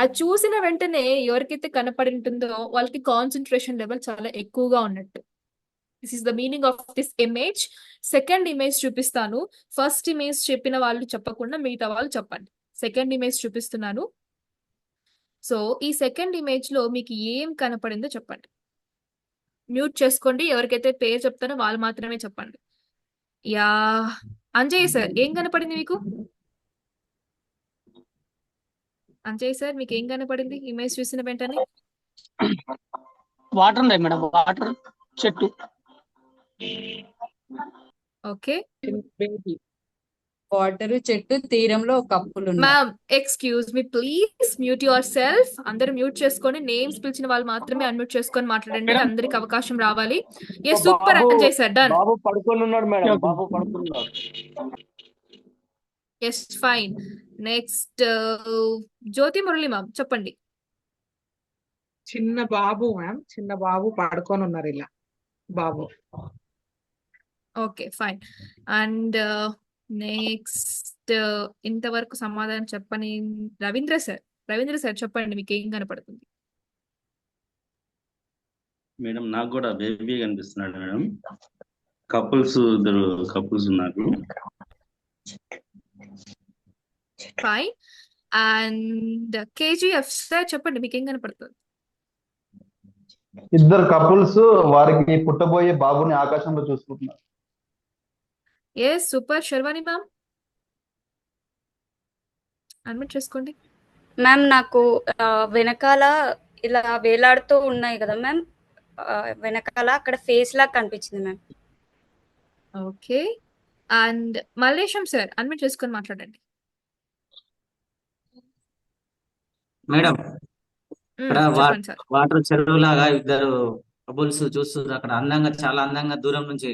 అది చూసిన వెంటనే ఎవరికైతే కనపడి ఉంటుందో వాళ్ళకి కాన్సన్ట్రేషన్ లెవెల్ చాలా ఎక్కువగా ఉన్నట్టు. This is the meaning of this image. Second image చూపిస్తాను. ఫస్ట్ ఇమేజ్ చెప్పిన వాళ్ళు చెప్పకుండా మిగతా వాళ్ళు చెప్పండి. సెకండ్ ఇమేజ్ చూపిస్తున్నాను. సో ఈ సెకండ్ ఇమేజ్ లో మీకు ఏం కనపడిందో చెప్పండి. మ్యూట్ చేసుకోండి. ఎవరికైతే పేరు చెప్తారో వాళ్ళు మాత్రమే చెప్పండి. యా అంజయ్ సార్ ఏం కనపడింది మీకు? అంజయ్ సార్ మీకు ఏం కనపడింది ఇమేజ్ చూసిన వెంటనే? వాటర్ ఉన్నాయి మేడం, వాటర్, చెట్టు. ఓకే వాటర్, చెట్టు, తీరంలో కప్పులు ఉన్నాయి. Ma'am excuse me please, mute yourself. అందరూ మ్యూట్ చేసుకొని నేమ్స్ పిలిచిన వాళ్ళు మాత్రమే అన్మ్యూట్ చేసుకొని మాట్లాడండి. అందరికి అవకాశం రావాలి. Yes super Anjay sir, done. బాబు పడుకొని ఉన్నాడు మేడం, బాబు పడుకున్నాడు. Yes fine. Next Jyothi Murali ma'am చెప్పండి. చిన్న బాబు మ్యామ్, చిన్న బాబు పడుకొని ఉన్నారు ఇలా బాబు. Okay fine. అండ్ నెక్స్ట్ ఇంతవరకు సమాధానం చెప్పని రవీంద్ర సార్ చెప్పండి మీకు ఏం కనపడుతుంది? మేడం నాకు కూడా బేబీ కనిపిస్తున్నాడు మేడం. ఇద్దరు కపుల్స్ ఉన్నారు. ఫైన్. అండ్ కేజీఎఫ్ సార్ చెప్పండి మీకు ఏం కనపడుతుంది? ఇద్దరు కపుల్స్ వారికి పుట్టబోయే బాబుని ఆకాశంలో చూసుకుంటున్నారు. Yes super. Sharvani ma'am admit చేసుకోండి. మ్యామ్ నాకు వెనకాల ఇలా వేలాడుతూ ఉన్నాయి కదా మ్యామ్, వెనకాల అక్కడ ఫేస్ లాగా కనిపించింది ma'am. Okay. And Mallesham sir admit చేసుకొని మాట్లాడండి. మేడం ఇక్కడ చెప్పండి సార్. వాటర్ చెరువు లాగా ఇద్దరు కపుల్స్ చూస్తుంది. అక్కడ అందంగా, చాలా అందంగా దూరం నుంచి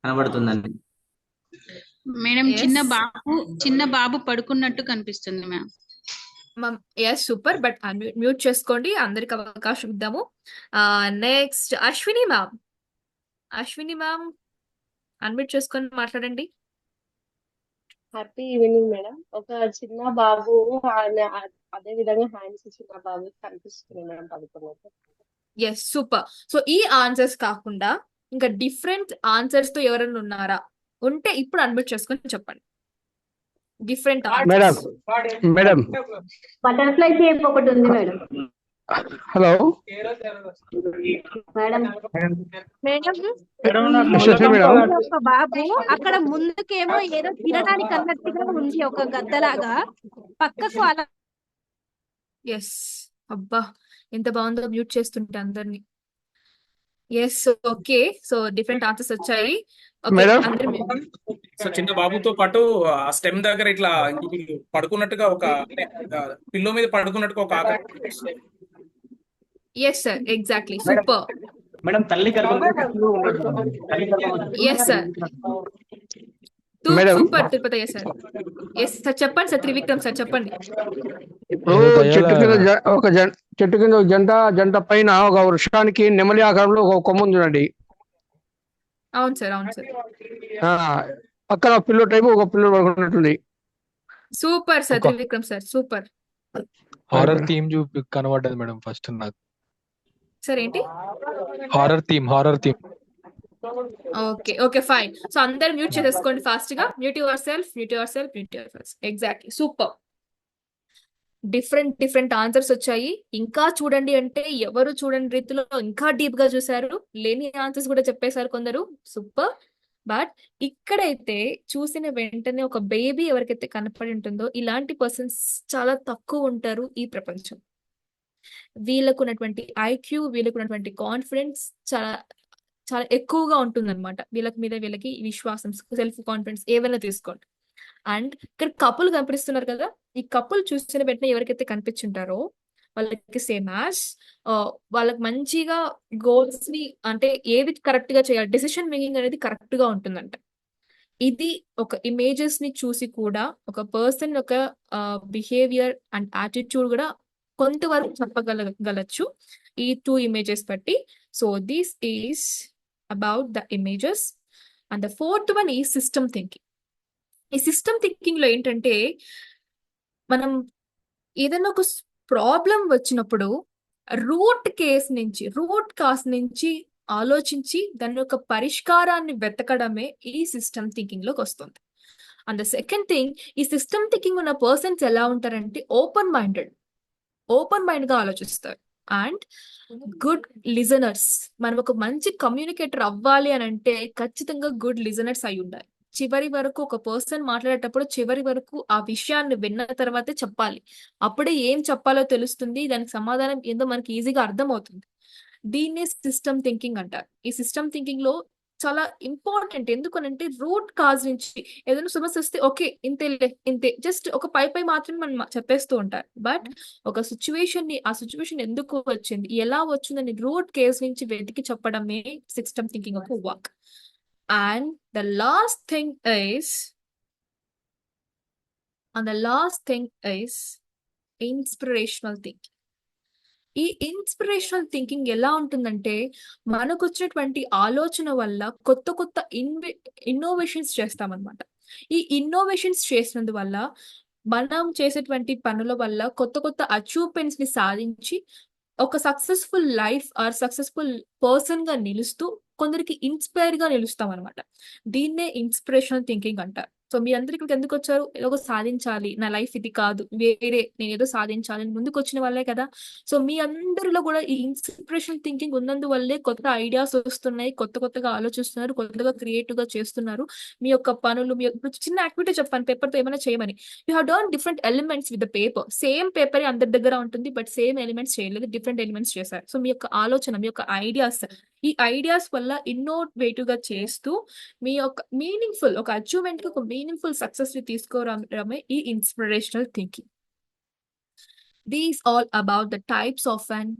కనబడుతుందండి. మేడం ఎస్ చిన్న బాబు పడుకున్నట్టు కనిపిస్తుంది ma'am. Yes super. But mute చేసుకోండి, అందరికి అవకాశం ఇద్దాము. నెక్స్ట్ అశ్విని మ్యామ్ అన్మ్యూట్ చేసుకొని మాట్లాడండి. Happy evening madam. ఒక చిన్న బాబు అదే విధంగా హ్యాండ్స్ చిన్న బాబు కనిపిస్తుంది మేడం పడుకున్నట్టు. Yes super. సో ఈ ఆన్సర్స్ కాకుండా ఇంకా డిఫరెంట్ ఆన్సర్స్ తో ఎవరైనా ఉన్నారా? ఉంటే ఇప్పుడు అన్మ్యూట్ చేసుకొని చెప్పండి. Different madam answers. Madam butterfly shape ఒకటి ఉంది madam. Hello madam madam Yashasvi madam. ఒక బాబు అక్కడ ముందుకేమో ఏదో తినడానికి అన్నట్టుగా ఉంది, ఒక గద్దలాగా పక్కకు అలా. ఎస్ అబ్బా ఎంత బాగుందో మ్యూట్ చేస్తుంటే అందరినీ. Yes okay. So different answers వచ్చాయి. ఓకే మేడం అందరు సో చిన్న బాబుతో పాటు ఆ స్టెమ్ దగ్గర ఇట్లా పడుకున్నట్టుగా ఒక పిల్లో మీద పడుకున్నట్టుగా ఒక ఆకారం. Yes sir exactly super. Madam తల్లి yes sir madam super Tirupathaiah sir. Yes sir చెప్పండి సార్. త్రివిక్రమ్ సార్ చెప్పండి. ఇప్పుడు చెట్టు కింద ఒక జంట పైన ఒక వృక్షానికి నెమలి ఆకారంలో ఒక కొమ్మ ఉంది చూడండి. అవును సార్ ఆ, పక్కన పిల్లో టైపు ఒక పిల్లో పడుకున్నట్టుంది. Super sir Trivikram sir super. Horror theme కనబడ్డది మేడం ఫస్ట్ నాకు. సార్ ఏంటి? Horror theme. Okay okay fine. So అందరు మ్యూట్ చేసేసుకోండి ఫాస్ట్ గా. Mute yourself. Exactly super. Different answers వచ్చాయి. ఇంకా చూడండి అంటే ఎవరు చూడండి రీతిలో ఇంకా డీప్ గా చూసారు. లేని ఆన్సర్స్ కూడా చెప్పేశారు కొందరు. సూపర్. బట్ ఇక్కడైతే చూసిన వెంటనే ఒక బేబీ ఎవరికైతే కనపడి ఉంటుందో ఇలాంటి పర్సన్స్ చాలా తక్కువ ఉంటారు ఈ ప్రపంచం. వీళ్ళకున్నటువంటి ఐక్యూ, వీళ్ళకున్నటువంటి కాన్ఫిడెన్స్ చాలా చాలా ఎక్కువగా ఉంటుందన్నమాట. వీళ్ళకి విశ్వాసం, సెల్ఫ్ కాన్ఫిడెన్స్ ఏవైనా తీసుకోండి. అండ్ ఇక్కడ కపుల్ కనిపిస్తున్నారు కదా, ఈ కపుల్ చూసిన వెంటనే ఎవరికైతే కనిపించుంటారో వాళ్ళకి సేమ్ యాజ్ వాళ్ళకి మంచిగా గోల్స్ ని అంటే ఏది కరెక్ట్ గా చేయాలి, డెసిషన్ మేకింగ్ అనేది కరెక్ట్ గా ఉంటుందంట. ఇది ఒక ఇమేజెస్ ని చూసి కూడా ఒక పర్సన్ యొక్క బిహేవియర్ అండ్ యాటిట్యూడ్ కూడా కొంతవరకు చెప్పగలగచ్చు ఈ 2 ఇమేజెస్ బట్టి. So this is about the images. And the 4th one ఈ సిస్టమ్ థింకింగ్. ఈ సిస్టమ్ థింకింగ్ లో ఏంటంటే మనం ఏదైనా ఒక ప్రాబ్లం వచ్చినప్పుడు రూట్ కాస్ నుంచి ఆలోచించి దాని యొక్క పరిష్కారాన్ని వెతకడమే ఈ సిస్టమ్ థింకింగ్ లోకి వస్తుంది. అండ్ ద సెకండ్ థింగ్, ఈ సిస్టమ్ థింకింగ్ ఉన్న పర్సన్స్ ఎలా ఉంటారంటే ఓపెన్ మైండ్ గా ఆలోచిస్తారు. And good listeners. మనం ఒక మంచి కమ్యూనికేటర్ అవ్వాలి అని అంటే ఖచ్చితంగా గుడ్ లిజనర్స్ అయి ఉండాలి. చివరి వరకు ఒక పర్సన్ మాట్లాడేటప్పుడు చివరి వరకు ఆ విషయాన్ని విన్న తర్వాతే చెప్పాలి. అప్పుడే ఏం చెప్పాలో తెలుస్తుంది, దానికి సమాధానం ఏందో మనకి ఈజీగా అర్థమవుతుంది. దీన్నే సిస్టమ్ థింకింగ్ అంటారు. ఈ సిస్టమ్ థింకింగ్ లో చాలా ఇంపార్టెంట్. ఎందుకనంటే రూట్ కాజ్ నుంచి ఏదైనా సమస్య వస్తే ఓకే ఇంతే జస్ట్ ఒక పై మాత్రమే మనం చెప్పేస్తూ ఉంటారు. బట్ ఒక ఆ సిచ్యువేషన్ ఎందుకు వచ్చింది, ఎలా వచ్చిందని రూట్ కేస్ నుంచి వెతికి చెప్పడమే సిస్టమ్ థింకింగ్ ఒక work. And the last thing is inspirational thinking. ఈ ఇన్స్పిరేషనల్ థింకింగ్ ఎలా ఉంటుందంటే మనకు వచ్చినటువంటి ఆలోచన వల్ల కొత్త ఇన్నోవేషన్స్ చేస్తామన్నమాట. ఈ ఇన్నోవేషన్స్ చేసినందువల్ల మనం చేసేటువంటి పనుల వల్ల కొత్త అచీవ్మెంట్స్ ని సాధించి ఒక successful life or successful person గా నిలుస్తూ కొందరికి ఇన్స్పైర్ గా నిలుస్తాం అనమాట. దీన్నే ఇన్స్పిరేషనల్ థింకింగ్ అంటారు. సో మీ అందరికి ఇక్కడికి ఎందుకు వచ్చారు? ఏదో సాధించాలి, నా లైఫ్ ఇది కాదు, వేరే నేను ఏదో సాధించాలి ముందుకు వచ్చిన వాళ్ళే కదా. సో మీ అందరిలో కూడా ఈ ఇన్స్పిరేషనల్ థింకింగ్ ఉన్నందువల్లే కొత్త ఐడియాస్ వస్తున్నాయి, కొత్తగా ఆలోచిస్తున్నారు, కొత్తగా క్రియేటివ్ గా చేస్తున్నారు. మీ యొక్క పనులు, చిన్న యాక్టివిటీ చెప్పాను, పేపర్తో ఏమైనా చేయమని. You have done different elements with the paper. Same paper అందరి దగ్గర ఉంటుంది, బట్ సేమ్ ఎలిమెంట్స్ చేయలేదు, డిఫరెంట్ ఎలిమెంట్స్ చేశారు. సో మీ యొక్క ఆలోచన, మీ యొక్క ఈ ఐడియాస్ వల్ల ఇన్నోవేటివ్ గా చేస్తూ మీ యొక్క మీనింగ్ఫుల్ ఒక అచీవ్మెంట్ కి ఒక మీనింగ్ఫుల్ సక్సెస్ ని తీసుకోవడమే ఈ inspirational thinking. These all about the types of and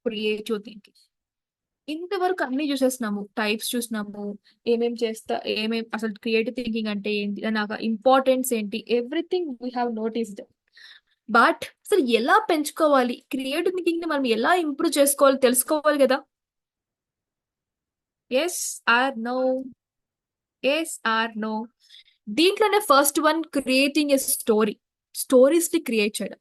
creative thinking. ఇంతవరకు అన్ని చూసేస్తున్నాము, టైప్స్ చూసినాము, ఏమేం అసలు క్రియేటివ్ థింకింగ్ అంటే ఏంటి, నాకు ఇంపార్టెన్స్ ఏంటి, everything we have noticed. But అసలు ఎలా పెంచుకోవాలి, క్రియేటివ్ థింకింగ్ ని మనం ఎలా ఇంప్రూవ్ చేసుకోవాలి తెలుసుకోవాలి కదా. Yes or no? దీంట్లోనే first one creating a stories ని క్రియేట్ చేయడం.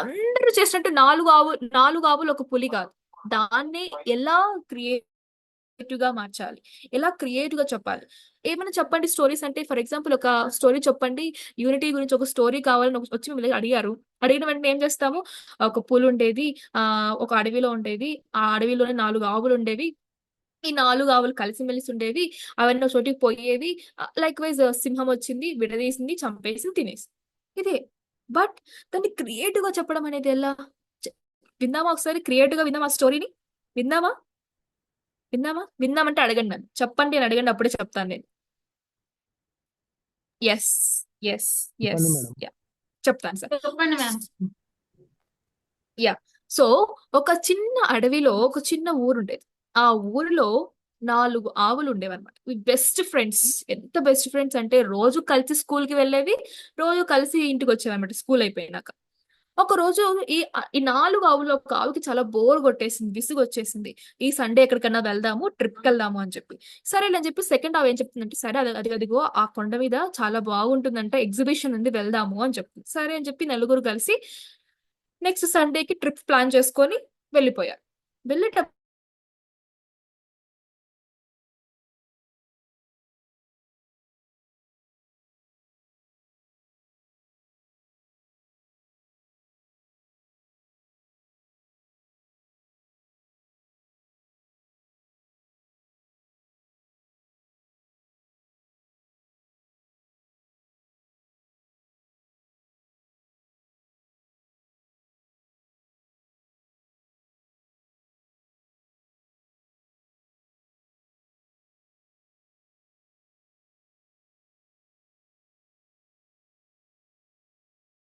అందరూ చేసినట్టు నాలుగు ఆవులు ఒక పులి కాదు. దాన్నే ఎలా క్రియేటివ్ గా మార్చాలి, ఎలా క్రియేటివ్ గా చెప్పాలి. ఏమైనా చెప్పండి స్టోరీస్ అంటే, ఫర్ ఎగ్జాంపుల్ ఒక స్టోరీ చెప్పండి, యూనిటీ గురించి ఒక స్టోరీ కావాలని వచ్చి మిమ్మల్ని అడిగిన వెంటనే ఏం చేస్తాము, ఒక పులి ఉండేది, ఒక అడవిలో ఉండేది, ఆ అడవిలోనే 4 ఆవులు ఉండేవి, ఈ 4 ఆవులు కలిసిమెలిసి ఉండేవి, అవన్నీ ఒక చోటికి పోయేవి, లైక్ వైజ్ సింహం వచ్చింది, విడదీసింది, చంపేసి తినేసి. ఇదే. బట్ దాన్ని క్రియేటివ్ గా చెప్పడం అనేది ఎలా? విందామా ఒకసారి? క్రియేటివ్ గా విందామా స్టోరీని? విందామంటే అడగండి, నన్ను చెప్పండి అని అడగండి, అప్పుడే చెప్తాను నేను. ఎస్ చెప్తాను సార్. చెప్పండి మ్యామ్. సో ఒక చిన్న అడవిలో ఒక చిన్న ఊరు ఉండేది. ఆ ఊరిలో 4 ఆవులు ఉండేవన్నమాట. Best friends. ఎంత బెస్ట్ ఫ్రెండ్స్ అంటే రోజు కలిసి స్కూల్ కి వెళ్ళేవి, రోజు కలిసి ఇంటికి వచ్చేవన్నమాట స్కూల్ అయిపోయినాక. ఒక రోజు ఈ 4 ఆవులు ఒక ఆవుకి చాలా బోర్ కొట్టేసింది, విసుగు వచ్చేసింది. ఈ సండే ఎక్కడికన్నా వెళ్దాము, ట్రిప్ కి వెళ్దాము అని చెప్పి. సరే అని చెప్పి సెకండ్ ఆవు ఏం చెప్తుందంటే, సరే అదిగో ఆ కొండ మీద చాలా బాగుంటుందంట, ఎగ్జిబిషన్ ఉంది, వెళ్దాము అని చెప్తుంది. సరే అని చెప్పి నలుగురు కలిసి నెక్స్ట్ సండేకి ట్రిప్ ప్లాన్ చేసుకొని వెళ్ళిపోయారు. వెళ్ళేటప్పుడు